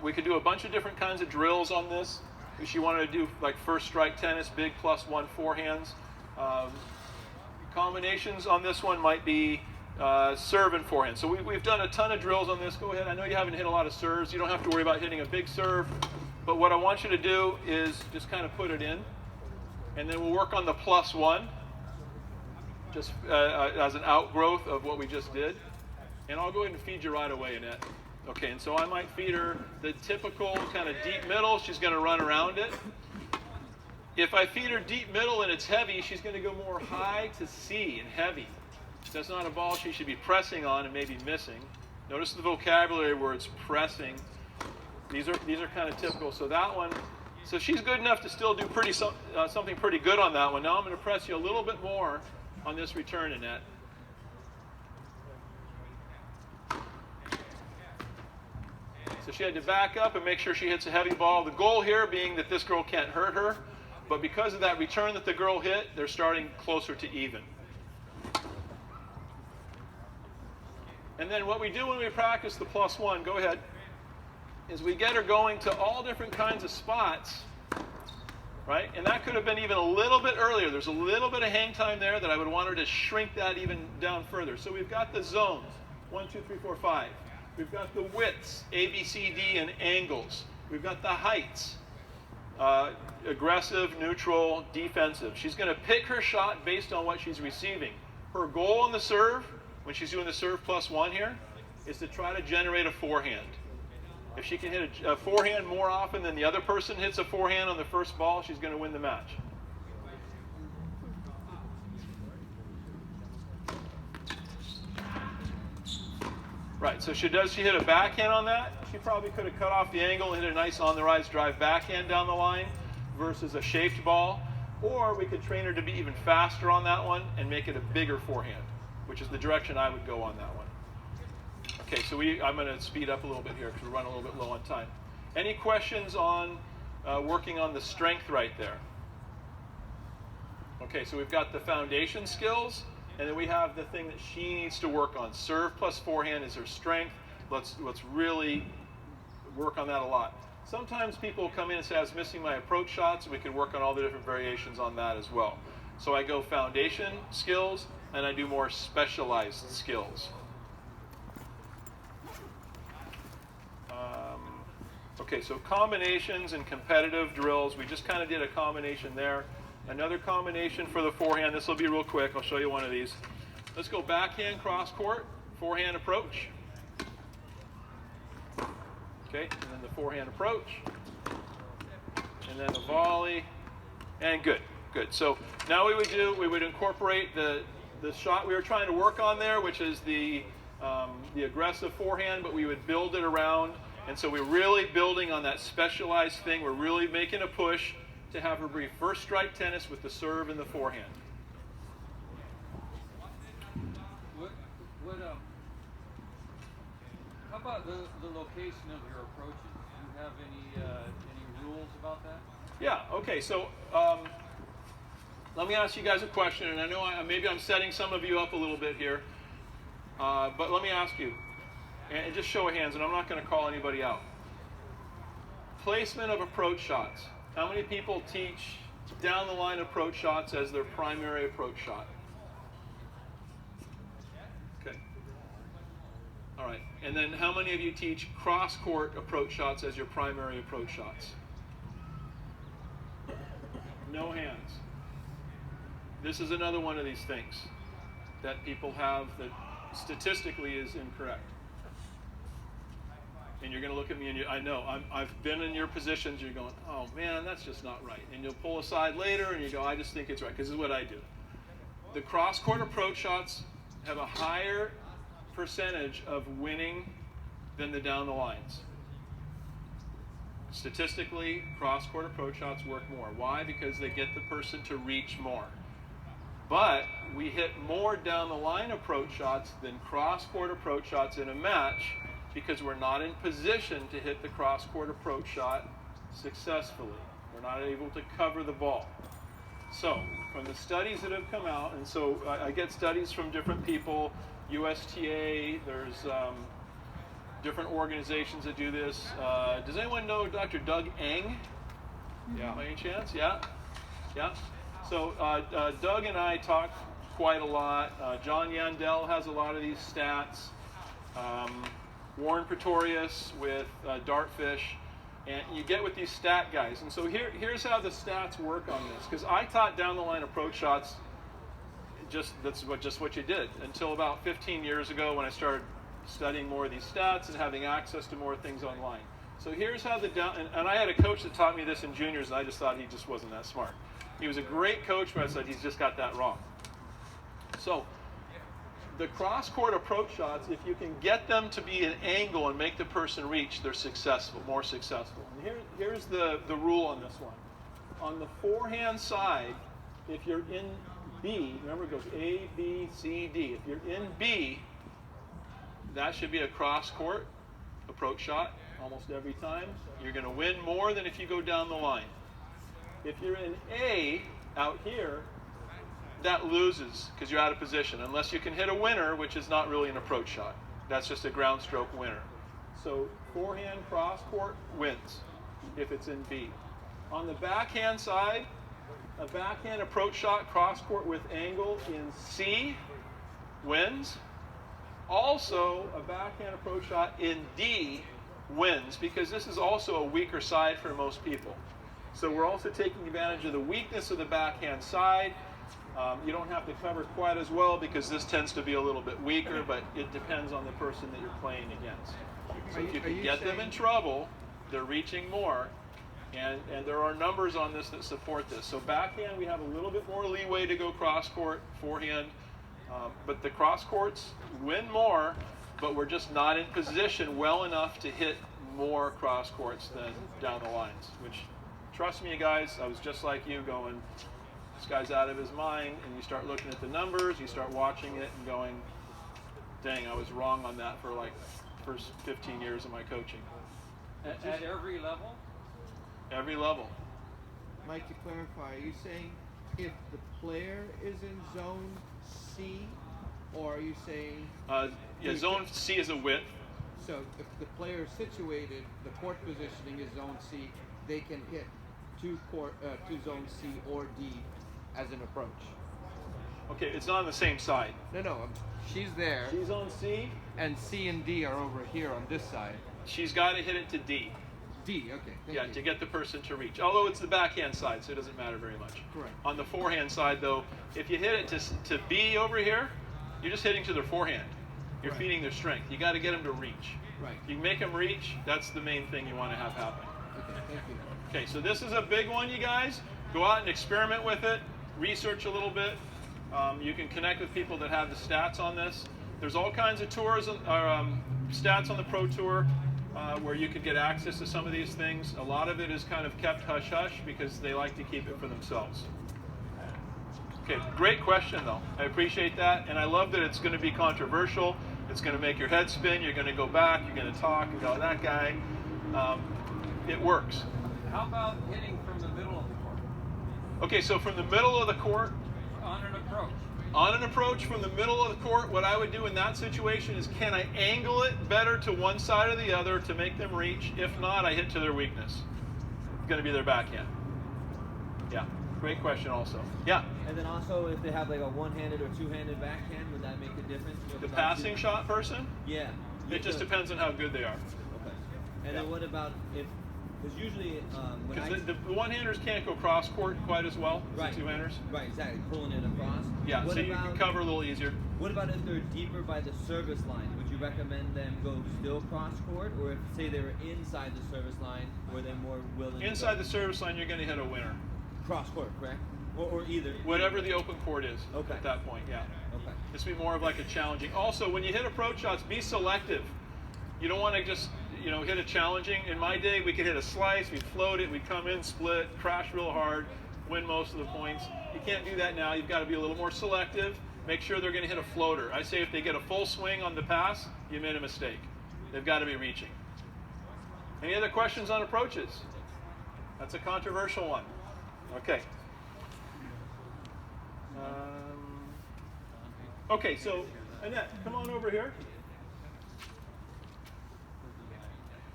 We could do a bunch of different kinds of drills on this. If you wanted to do like first strike tennis, big +1 forehands. Combinations on this one might be serve and forehand. So we've done a ton of drills on this. Go ahead. I know you haven't hit a lot of serves. You don't have to worry about hitting a big serve. But what I want you to do is just kind of put it in. And then we'll work on the +1, just as an outgrowth of what we just did. And I'll go ahead and feed you right away, Annette. Okay, and so I might feed her the typical kind of deep middle. She's going to run around it. If I feed her deep middle and it's heavy, she's going to go more high to C and heavy. That's not a ball she should be pressing on and maybe missing. Notice the vocabulary where it's pressing. These are kind of typical. So that one, so she's good enough to still do something pretty good on that one. Now I'm going to press you a little bit more on this return, Annette. So she had to back up and make sure she hits a heavy ball. The goal here being that this girl can't hurt her, but because of that return that the girl hit, they're starting closer to even. And then what we do when we practice the +1, go ahead, is we get her going to all different kinds of spots, right? And that could have been even a little bit earlier. There's a little bit of hang time there that I would want her to shrink that even down further. So we've got the zones, 1, 2, 3, 4, 5. We've got the widths, A, B, C, D, and angles. We've got the heights, aggressive, neutral, defensive. She's going to pick her shot based on what she's receiving. Her goal on the serve, when she's doing the serve +1 here, is to try to generate a forehand. If she can hit a forehand more often than the other person hits a forehand on the first ball, she's going to win the match. Right, so she hit a backhand on that? She probably could have cut off the angle and hit a nice on-the-rise drive backhand down the line versus a shaped ball. Or we could train her to be even faster on that one and make it a bigger forehand. which is the direction I would go on that one. Okay, so I'm going to speed up a little bit here because we're running a little bit low on time. Any questions on working on the strength right there? Okay, so we've got the foundation skills, and then we have the thing that she needs to work on. Serve plus forehand is her strength. Let's really work on that a lot. Sometimes people come in and say, I was missing my approach shots, and we can work on all the different variations on that as well. So I go foundation skills, and I do more specialized skills. Okay, so combinations and competitive drills. We just kind of did a combination there. Another combination for the forehand. This will be real quick. I'll show you one of these. Let's go backhand cross court, forehand approach. Okay, and then the forehand approach. And then the volley. And good, good. So now we would incorporate the shot we were trying to work on there, which is the aggressive forehand, but we would build it around. And so we're really building on that specialized thing. We're really making a push to have her be first strike tennis with the serve and the forehand. How about the location of your approaches? Do you have any rules about that? Yeah, okay, so let me ask you guys a question, and I know maybe I'm setting some of you up a little bit here, but let me ask you, and just show of hands, and I'm not going to call anybody out. Placement of approach shots. How many people teach down the line approach shots as their primary approach shot? Okay. All right. And then how many of you teach cross court approach shots as your primary approach shots? No hands. This is another one of these things that people have that statistically is incorrect. And you're going to look at me and I know, I've been in your positions, you're going, oh man, that's just not right. And you'll pull aside later and you go, I just think it's right, because this is what I do. The cross-court approach shots have a higher percentage of winning than the down the lines. Statistically, cross-court approach shots work more. Why? Because they get the person to reach more. But we hit more down the line approach shots than cross-court approach shots in a match, because we're not in position to hit the cross-court approach shot successfully. We're not able to cover the ball. So, from the studies that have come out, and so I get studies from different people, USTA, there's different organizations that do this. Does anyone know Dr. Doug Eng? Yeah. By any chance? Yeah? Yeah? So, Doug and I talk quite a lot. John Yandel has a lot of these stats. Warren Pretorius with Dartfish, and you get with these stat guys. And so here's how the stats work on this, because I taught down the line approach shots. That's what you did until about 15 years ago when I started studying more of these stats and having access to more things online. So here's how and I had a coach that taught me this in juniors, and I just thought he just wasn't that smart. He was a great coach, but I said he's just got that wrong. So the cross-court approach shots, if you can get them to be an angle and make the person reach, they're successful, more successful. And here's the rule on this one. On the forehand side, if you're in B, remember it goes A, B, C, D. If you're in B, that should be a cross-court approach shot almost every time. You're going to win more than if you go down the line. If you're in A, out here, that loses because you're out of position, unless you can hit a winner, which is not really an approach shot. That's just a ground stroke winner. So forehand cross court wins if it's in B. On the backhand side, a backhand approach shot cross court with angle in C wins. Also, a backhand approach shot in D wins, because this is also a weaker side for most people. So we're also taking advantage of the weakness of the backhand side. You don't have to cover quite as well because this tends to be a little bit weaker, but it depends on the person that you're playing against. So if you can get them in trouble, they're reaching more, and there are numbers on this that support this. So backhand, we have a little bit more leeway to go cross-court, forehand, but the cross-courts win more, but we're just not in position well enough to hit more cross-courts than down the lines, which, trust me, guys, I was just like you going, this guy's out of his mind, and you start looking at the numbers, you start watching it and going, dang, I was wrong on that for like first 15 years of my coaching. At every level? Every level. Mike, to clarify, are you saying if the player is in zone C, or are you saying Yeah, zone C is a width. so if the player is situated, the court positioning is zone C, they can hit to zone C or D as an approach? Okay, it's not on the same side. No, she's there, She's on C. and C and D are over here on this side. She's got to hit it to D. D, okay, thank Yeah, you. to get the person to reach. Although it's the backhand side, so it doesn't matter very much. Correct. On the forehand side, though, if you hit it to B over here, you're just hitting to their forehand. You're Right. feeding their strength. You got to get them to reach. Right. You make them reach. That's the main thing you want to have happen. Okay, thank you. Okay, so this is a big one, you guys. Go out and experiment with it. Research a little bit. You can connect with people that have the stats on this. There's all kinds of tours or stats on the Pro Tour where you could get access to some of these things. A lot of it is kind of kept hush-hush because they like to keep it for themselves. Okay, great question though. I appreciate that, and I love that it's going to be controversial. It's going to make your head spin. You're going to go back. You're going to talk and go, that guy. It works. How about hitting from the middle of the court? Okay, so from the middle of the court, On an approach. on an approach from the middle of the court, what I would do in that situation is, can I angle it better to one side or the other to make them reach? If not, I hit to their weakness. It's going to be their backhand. Yeah, great question also. Yeah, And then also, if they have like a one-handed or two-handed backhand, would that make a difference? You know, the 'cause passing obviously- shot person, Yeah. it just depends on how good they are. Okay. And then what about if? Because usually when I Because the one-handers can't go cross-court quite as well as right the two-handers. right exactly pulling it across. Yeah, What so you about, can cover a little easier. What about if they're deeper by the service line? Would you recommend them go still cross court, or if say they were inside the service line, were they more willing? Inside to the service line, you're going to hit a winner. cross court, correct? Or either. Whatever the open court is Okay. at that point, yeah. Okay. This would be more of like a challenging. Also, when you hit approach shots, be selective. You don't want to just, hit a challenging. In my day, we could hit a slice, we'd float it, we'd come in, split, crash real hard, win most of the points. You can't do that now. You've got to be a little more selective. Make sure they're going to hit a floater. I say if they get a full swing on the pass, you made a mistake. They've got to be reaching. Any other questions on approaches? That's a controversial one. Okay. Okay, so Annette, come on over here.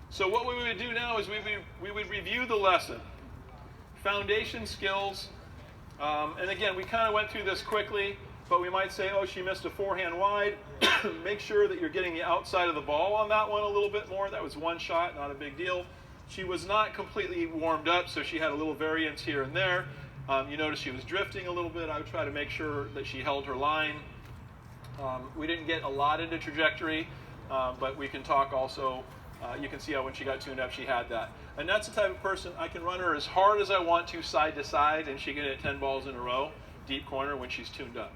So what we would do now is we would review the lesson. Foundation skills, and again, we kind of went through this quickly, but we might say, oh, she missed a forehand wide. Make sure that you're getting the outside of the ball on that one a little bit more. That was one shot, not a big deal. She was not completely warmed up, so she had a little variance here and there. You notice she was drifting a little bit. I would try to make sure that she held her line. We didn't get a lot into trajectory, but we can talk also. You can see how when she got tuned up, she had that. And that's the type of person, I can run her as hard as I want to side to side, and she can hit 10 balls in a row, deep corner, when she's tuned up.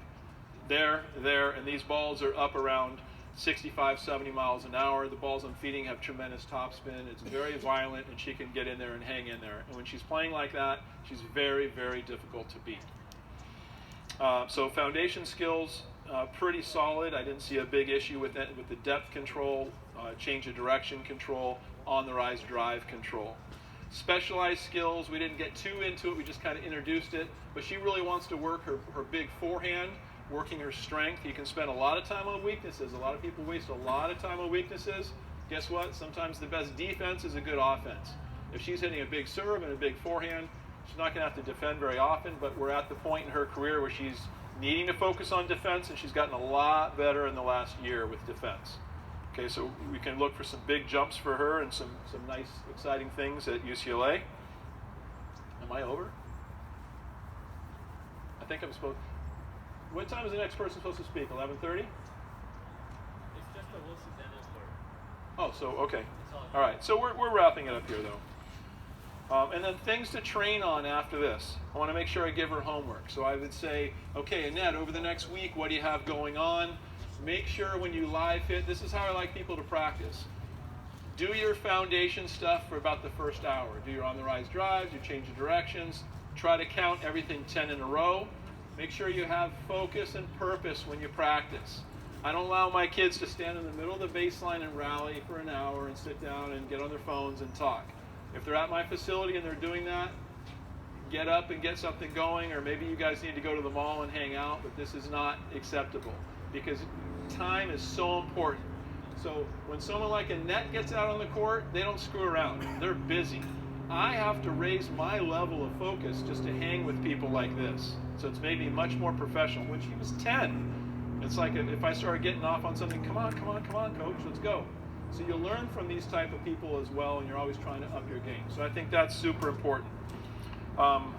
There, and these balls are up around 65, 70 miles an hour. The balls I'm feeding have tremendous topspin. It's very violent, and she can get in there and hang in there. And when she's playing like that, she's very, very difficult to beat. So foundation skills, pretty solid. I didn't see a big issue with that, with the depth control, change of direction control, on the rise drive control. Specialized skills, we didn't get too into it, we just kind of introduced it, but she really wants to work her big forehand, working her strength. You can spend a lot of time on weaknesses. A lot of people waste a lot of time on weaknesses. Guess what? Sometimes the best defense is a good offense. If she's hitting a big serve and a big forehand, she's not going to have to defend very often, but we're at the point in her career where she's needing to focus on defense, and she's gotten a lot better in the last year with defense. Okay, so we can look for some big jumps for her and some nice, exciting things at UCLA. Am I over? I think I'm supposed. What time is the next person supposed to speak? 11:30? It's just a Wilson Dennis word. Oh, so okay. All right, so we're wrapping it up here though. And then things to train on after this. I want to make sure I give her homework. So I would say, okay, Annette, over the next week, what do you have going on? Make sure when you live hit, this is how I like people to practice. Do your foundation stuff for about the first hour. Do your on the rise drives, your change of directions. Try to count everything 10 in a row. Make sure you have focus and purpose when you practice. I don't allow my kids to stand in the middle of the baseline and rally for an hour and sit down and get on their phones and talk. If they're at my facility and they're doing that, get up and get something going, or maybe you guys need to go to the mall and hang out, but this is not acceptable because time is so important. So when someone like Gennette gets out on the court, they don't screw around. They're busy. I have to raise my level of focus just to hang with people like this. So it's made me much more professional. When she was 10, it's like if I started getting off on something, come on, coach, let's go. So you learn from these type of people as well, and you're always trying to up your game. So I think that's super important. I'll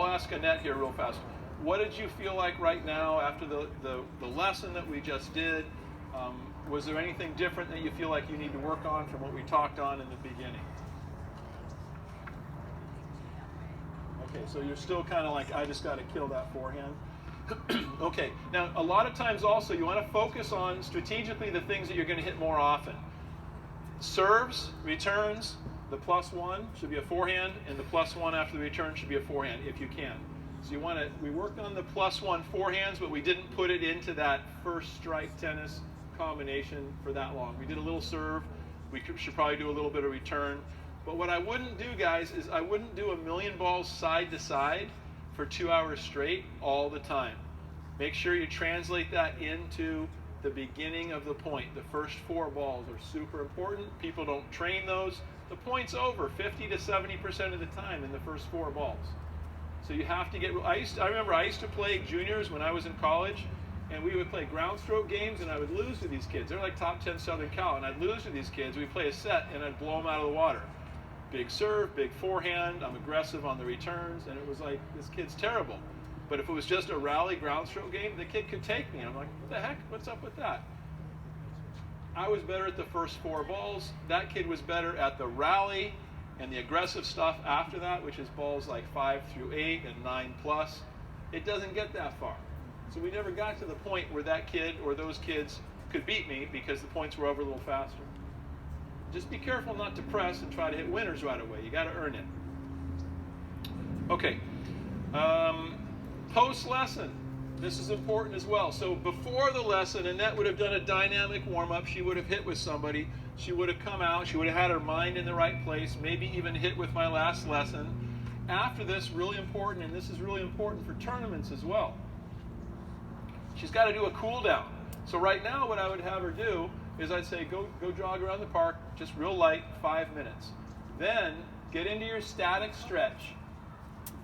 ask Gennette here real fast. What did you feel like right now after the lesson that we just did? Was there anything different that you feel like you need to work on from what we talked on in the beginning? Okay, so you're still kind of like, I just got to kill that forehand. Okay, now a lot of times also you want to focus on strategically the things that you're going to hit more often. Serves, returns, the +1 should be a forehand, and the +1 after the return should be a forehand if you can. So we worked on the +1 forehands, but we didn't put it into that first strike tennis combination for that long. We did a little serve. We should probably do a little bit of return. But what I wouldn't do, guys, is I wouldn't do a million balls side to side for 2 hours straight all the time. Make sure you translate that into the beginning of the point. The first 4 balls are super important. People don't train those. The point's over 50 to 70% of the time in the first 4 balls. So you have to get, I remember I used to play juniors when I was in college, and we would play ground stroke games, and I would lose to these kids. They're like top 10 Southern Cal, and I'd lose to these kids. We'd play a set, and I'd blow them out of the water. Big serve, big forehand, I'm aggressive on the returns, and it was like, this kid's terrible. But if it was just a rally ground stroke game, the kid could take me. And I'm like, what the heck, what's up with that? I was better at the first 4 balls. That kid was better at the rally and the aggressive stuff after that, which is balls like 5 through 8 and 9+. It doesn't get that far. So we never got to the point where that kid or those kids could beat me because the points were over a little faster. Just be careful not to press and try to hit winners right away. You got to earn it. Okay. Post-lesson. This is important as well. So before the lesson, Annette would have done a dynamic warm-up. She would have hit with somebody. She would have come out. She would have had her mind in the right place, maybe even hit with my last lesson. After this, really important, and this is really important for tournaments as well, she's got to do a cool down. So right now what I would have her do is I'd say go jog around the park, just real light, 5 minutes. Then get into your static stretch.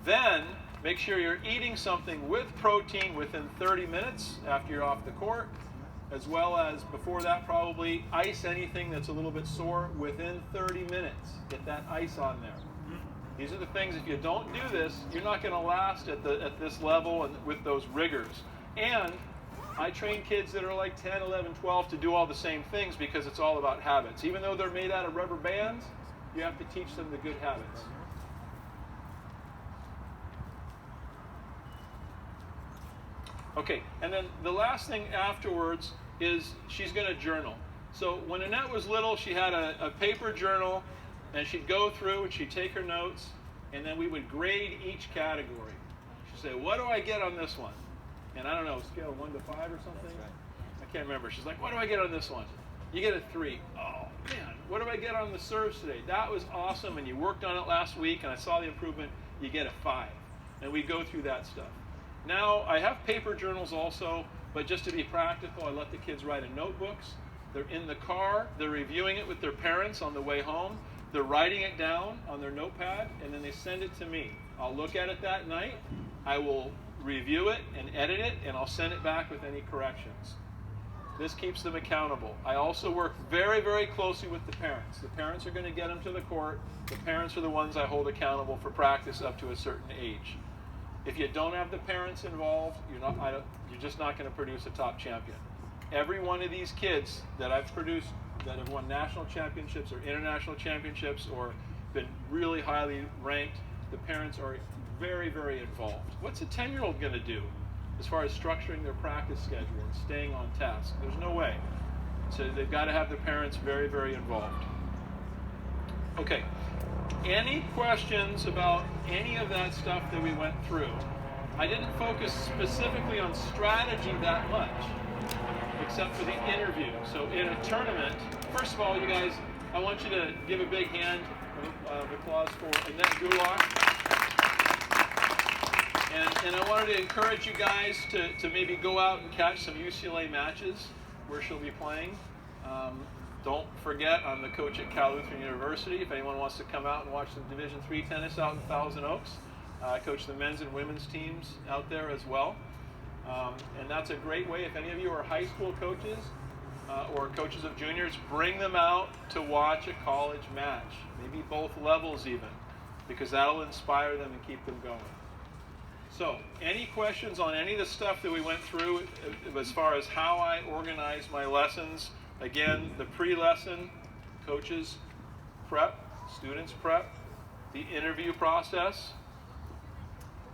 Then make sure you're eating something with protein within 30 minutes after you're off the court, as well as before that probably ice anything that's a little bit sore within 30 minutes. Get that ice on there. These are the things, if you don't do this, you're not going to last at this level and with those rigors. And I train kids that are like 10, 11, 12 to do all the same things because it's all about habits. Even though they're made out of rubber bands, you have to teach them the good habits. Okay, and then the last thing afterwards is she's going to journal. So when Annette was little, she had a paper journal, and she'd go through and she'd take her notes, and then we would grade each category. She'd say, what do I get on this one? And I don't know, scale 1 to 5 or something? I can't remember. She's like, what do I get on this one? You get a 3. Oh, man, what do I get on the serves today? That was awesome, and you worked on it last week, and I saw the improvement. You get a 5. And we go through that stuff. Now, I have paper journals also, but just to be practical, I let the kids write in notebooks. They're in the car. They're reviewing it with their parents on the way home. They're writing it down on their notepad, and then they send it to me. I'll look at it that night. I will review it and edit it, and I'll send it back with any corrections. This keeps them accountable. I also work very, very closely with the parents. The parents are going to get them to the court. The parents are the ones I hold accountable for practice up to a certain age. If you don't have the parents involved, you're just not going to produce a top champion. Every one of these kids that I've produced that have won national championships or international championships or been really highly ranked, the parents are very, very involved. What's a 10-year-old going to do as far as structuring their practice schedule and staying on task? There's no way. So they've got to have the parents very, very involved. Okay. Any questions about any of that stuff that we went through? I didn't focus specifically on strategy that much, except for the interview. So in a tournament, first of all, you guys, I want you to give a big hand of applause for Annette Gulak. And I wanted to encourage you guys to maybe go out and catch some UCLA matches where she'll be playing. Don't forget, I'm the coach at Cal Lutheran University. If anyone wants to come out and watch some Division III tennis out in Thousand Oaks, I coach the men's and women's teams out there as well. And that's a great way. If any of you are high school coaches or coaches of juniors, bring them out to watch a college match, maybe both levels even, because that'll inspire them and keep them going. So, any questions on any of the stuff that we went through as far as how I organize my lessons? Again, the pre-lesson, coaches prep, students prep, the interview process.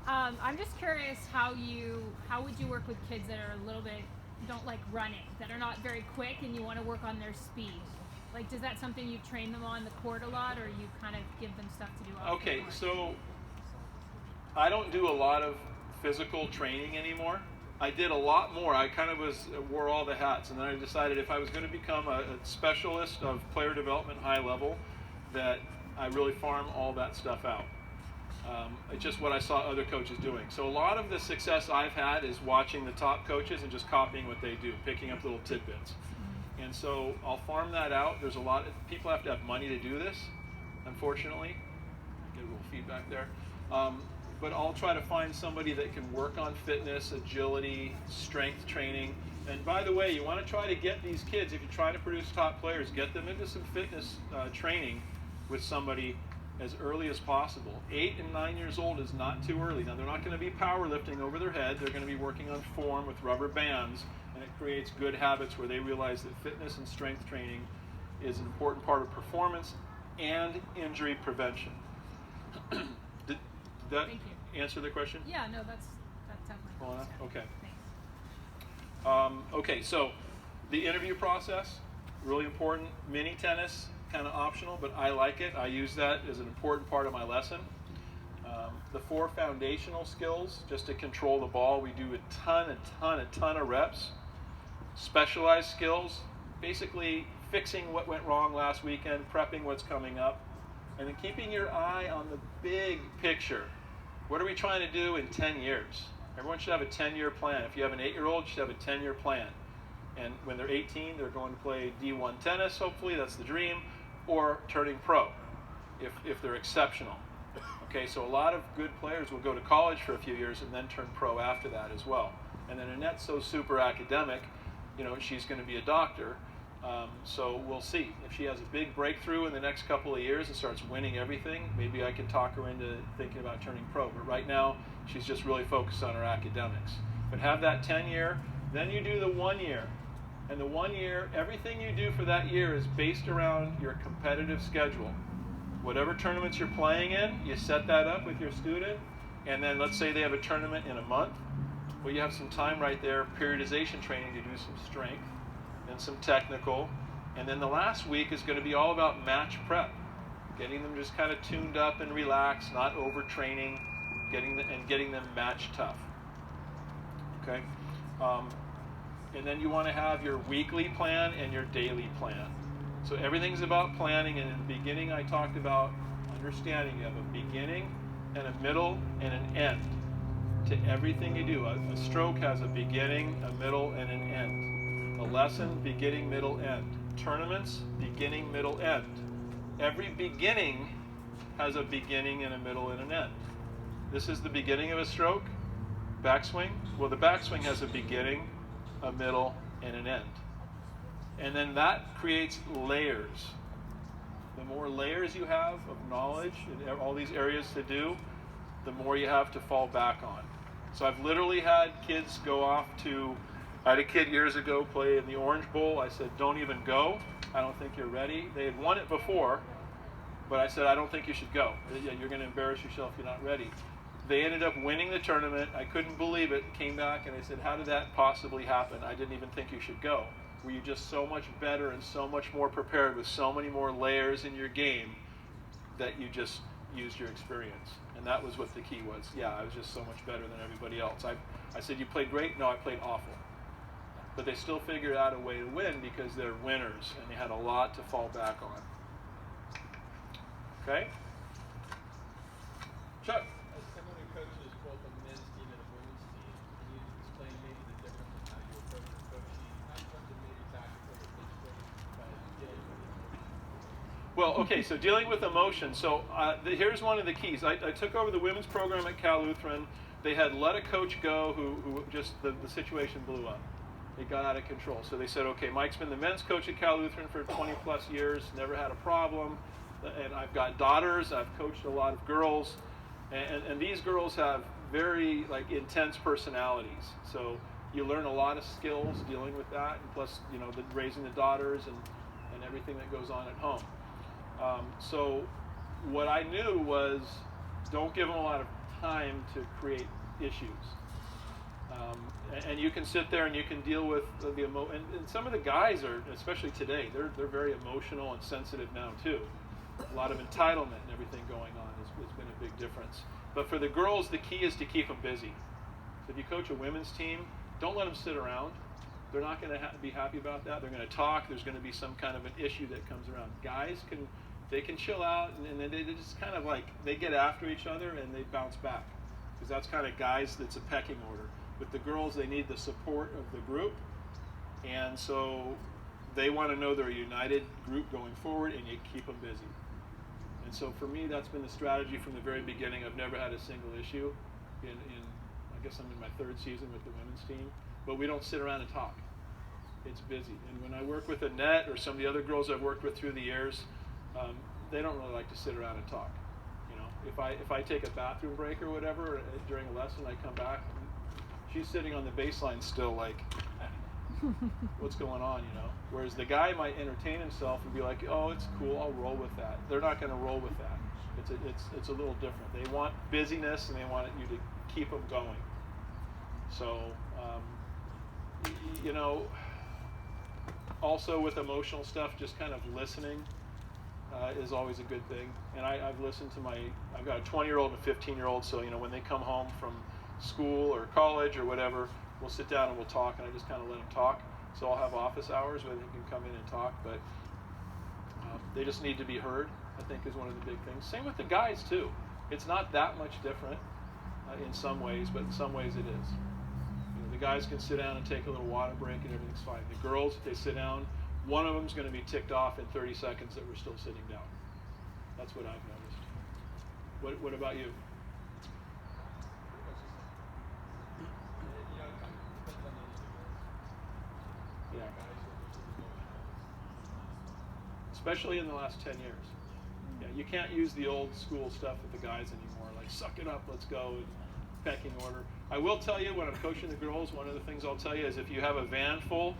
I'm just curious how would you work with kids that are a little bit, don't like running, that are not very quick and you want to work on their speed? Like, is that something you train them on the court a lot, or you kind of give them stuff to do off the court? So I don't do a lot of physical training anymore. I did a lot more. I kind of wore all the hats, and then I decided if I was going to become a specialist of player development high level, that I really farm all that stuff out. It's just what I saw other coaches doing. So a lot of the success I've had is watching the top coaches and just copying what they do, picking up little tidbits. And so I'll farm that out. There's a lot of people have to have money to do this, unfortunately. Get a little feedback there. But I'll try to find somebody that can work on fitness, agility, strength training. And by the way, you want to try to get these kids, if you're trying to produce top players, get them into some fitness training with somebody as early as possible. 8 and 9 years old is not too early. Now, they're not going to be powerlifting over their head. They're going to be working on form with rubber bands, and it creates good habits where they realize that fitness and strength training is an important part of performance and injury prevention. Did that answer the question? Yeah, no, that's definitely Well enough? Okay. Thanks. Okay, so the interview process, really important. Mini tennis, kind of optional, but I like it. I use that as an important part of my lesson. The 4 foundational skills, just to control the ball, we do a ton of reps. Specialized skills, basically fixing what went wrong last weekend, prepping what's coming up, and then keeping your eye on the big picture. What are we trying to do in 10 years? Everyone should have a 10-year plan. If you have an 8-year-old, you should have a 10-year plan. And when they're 18, they're going to play D1 tennis, hopefully, that's the dream, or turning pro, if they're exceptional. Okay, so a lot of good players will go to college for a few years and then turn pro after that as well. And then Annette's so super academic, she's going to be a doctor. So we'll see. If she has a big breakthrough in the next couple of years and starts winning everything, maybe I can talk her into thinking about turning pro. But right now, she's just really focused on her academics. But have that 10-year, then you do the 1 year. And the 1 year, everything you do for that year is based around your competitive schedule. Whatever tournaments you're playing in, you set that up with your student. And then let's say they have a tournament in a month. Well, you have some time right there, periodization training, to do some strength and some technical. And then the last week is going to be all about match prep, getting them just kind of tuned up and relaxed, not overtraining, getting them match tough. Okay? And then you want to have your weekly plan and your daily plan. So everything's about planning, and in the beginning I talked about understanding you have a beginning and a middle and an end to everything you do. A stroke has a beginning, a middle, and an end. A lesson, beginning, middle, end. Tournaments, beginning, middle, end. Every beginning has a beginning and a middle and an end. This is the beginning of a stroke, backswing. Well, the backswing has a beginning, a middle, and an end. And then that creates layers. The more layers you have of knowledge in all these areas to do, the more you have to fall back on. So I've literally had kids go off to, I had a kid years ago play in the Orange Bowl. I said, don't even go. I don't think you're ready. They had won it before, but I said, I don't think you should go. You're going to embarrass yourself if you're not ready. They ended up winning the tournament. I couldn't believe it. Came back and I said, how did that possibly happen? I didn't even think you should go. Were you just so much better and so much more prepared with so many more layers in your game that you just used your experience. And that was what the key was. Yeah, I was just so much better than everybody else. I said, you played great? No, I played awful. But they still figured out a way to win because they're winners, and they had a lot to fall back on. Okay? Chuck? As someone who coaches both a men's team and a women's team, can you explain maybe the difference in how you approach your coaching, not in terms of maybe tactical or physically, but dealing with emotion? Well, okay, so dealing with emotion. So here's one of the keys. I took over the women's program at Cal Lutheran. They had let a coach go who just, the situation blew up. It got out of control. So they said, okay, Mike's been the men's coach at Cal Lutheran for 20 plus years, never had a problem. And I've got daughters, I've coached a lot of girls. And these girls have very intense personalities. So you learn a lot of skills dealing with that, and plus, raising the daughters and everything that goes on at home. So what I knew was, don't give them a lot of time to create issues. And you can sit there and you can deal with the and some of the guys are, especially today, they're very emotional and sensitive now too. A lot of entitlement and everything going on has been a big difference. But for the girls, the key is to keep them busy. So if you coach a women's team, don't let them sit around. They're not going to be happy about that. They're going to talk. There's going to be some kind of an issue that comes around. Guys can chill out, and then they just kind of they get after each other and they bounce back. Because that's kind of guys, that's a pecking order. With the girls, they need the support of the group. And so they want to know they're a united group going forward, and you keep them busy. And so for me, that's been the strategy from the very beginning. I've never had a single issue. I guess I'm in my third season with the women's team. But we don't sit around and talk. It's busy. And when I work with Gennette or some of the other girls I've worked with through the years, they don't really like to sit around and talk. If I take a bathroom break or whatever during a lesson, I come back, and she's sitting on the baseline still what's going on, Whereas the guy might entertain himself and be like, oh, it's cool, I'll roll with that. They're not going to roll with that. It's a little different. They want busyness, and they want you to keep them going. So, also with emotional stuff, just kind of listening is always a good thing. And I've listened to I've got a 20-year-old and a 15-year-old, so when they come home from school or college or whatever, we'll sit down and we'll talk, and I just kind of let them talk. So I'll have office hours where they can come in and talk, but they just need to be heard, I think, is one of the big things. Same with the guys too. It's not that much different in some ways, but in some ways it is. The guys can sit down and take a little water break and everything's fine. The girls, if they sit down, one of them's going to be ticked off in 30 seconds that we're still sitting down. That's what I've noticed. What about you? Yeah. Especially in the last 10 years. Yeah, you can't use the old school stuff with the guys anymore, like suck it up, let's go, and pecking order. I will tell you, when I'm coaching the girls, one of the things I'll tell you is if you have a van full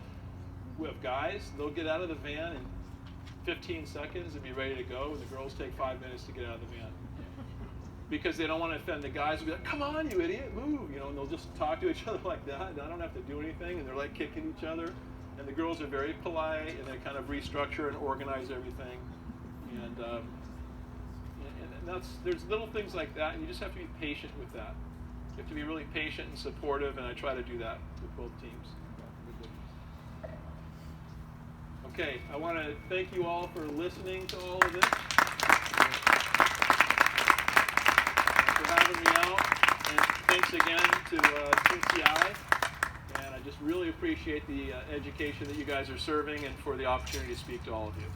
of guys, they'll get out of the van in 15 seconds and be ready to go, and the girls take 5 minutes to get out of the van. Because they don't want to offend the guys. They'll be like, come on, you idiot, move, and they'll just talk to each other like that, and I don't have to do anything, and they're kicking each other. And the girls are very polite, and they kind of restructure and organize everything. And there's little things like that, and you just have to be patient with that. You have to be really patient and supportive, and I try to do that with both teams. Okay, I want to thank you all for listening to all of this, for having me out, and thanks again to CCI. And I just really appreciate the education that you guys are serving, and for the opportunity to speak to all of you.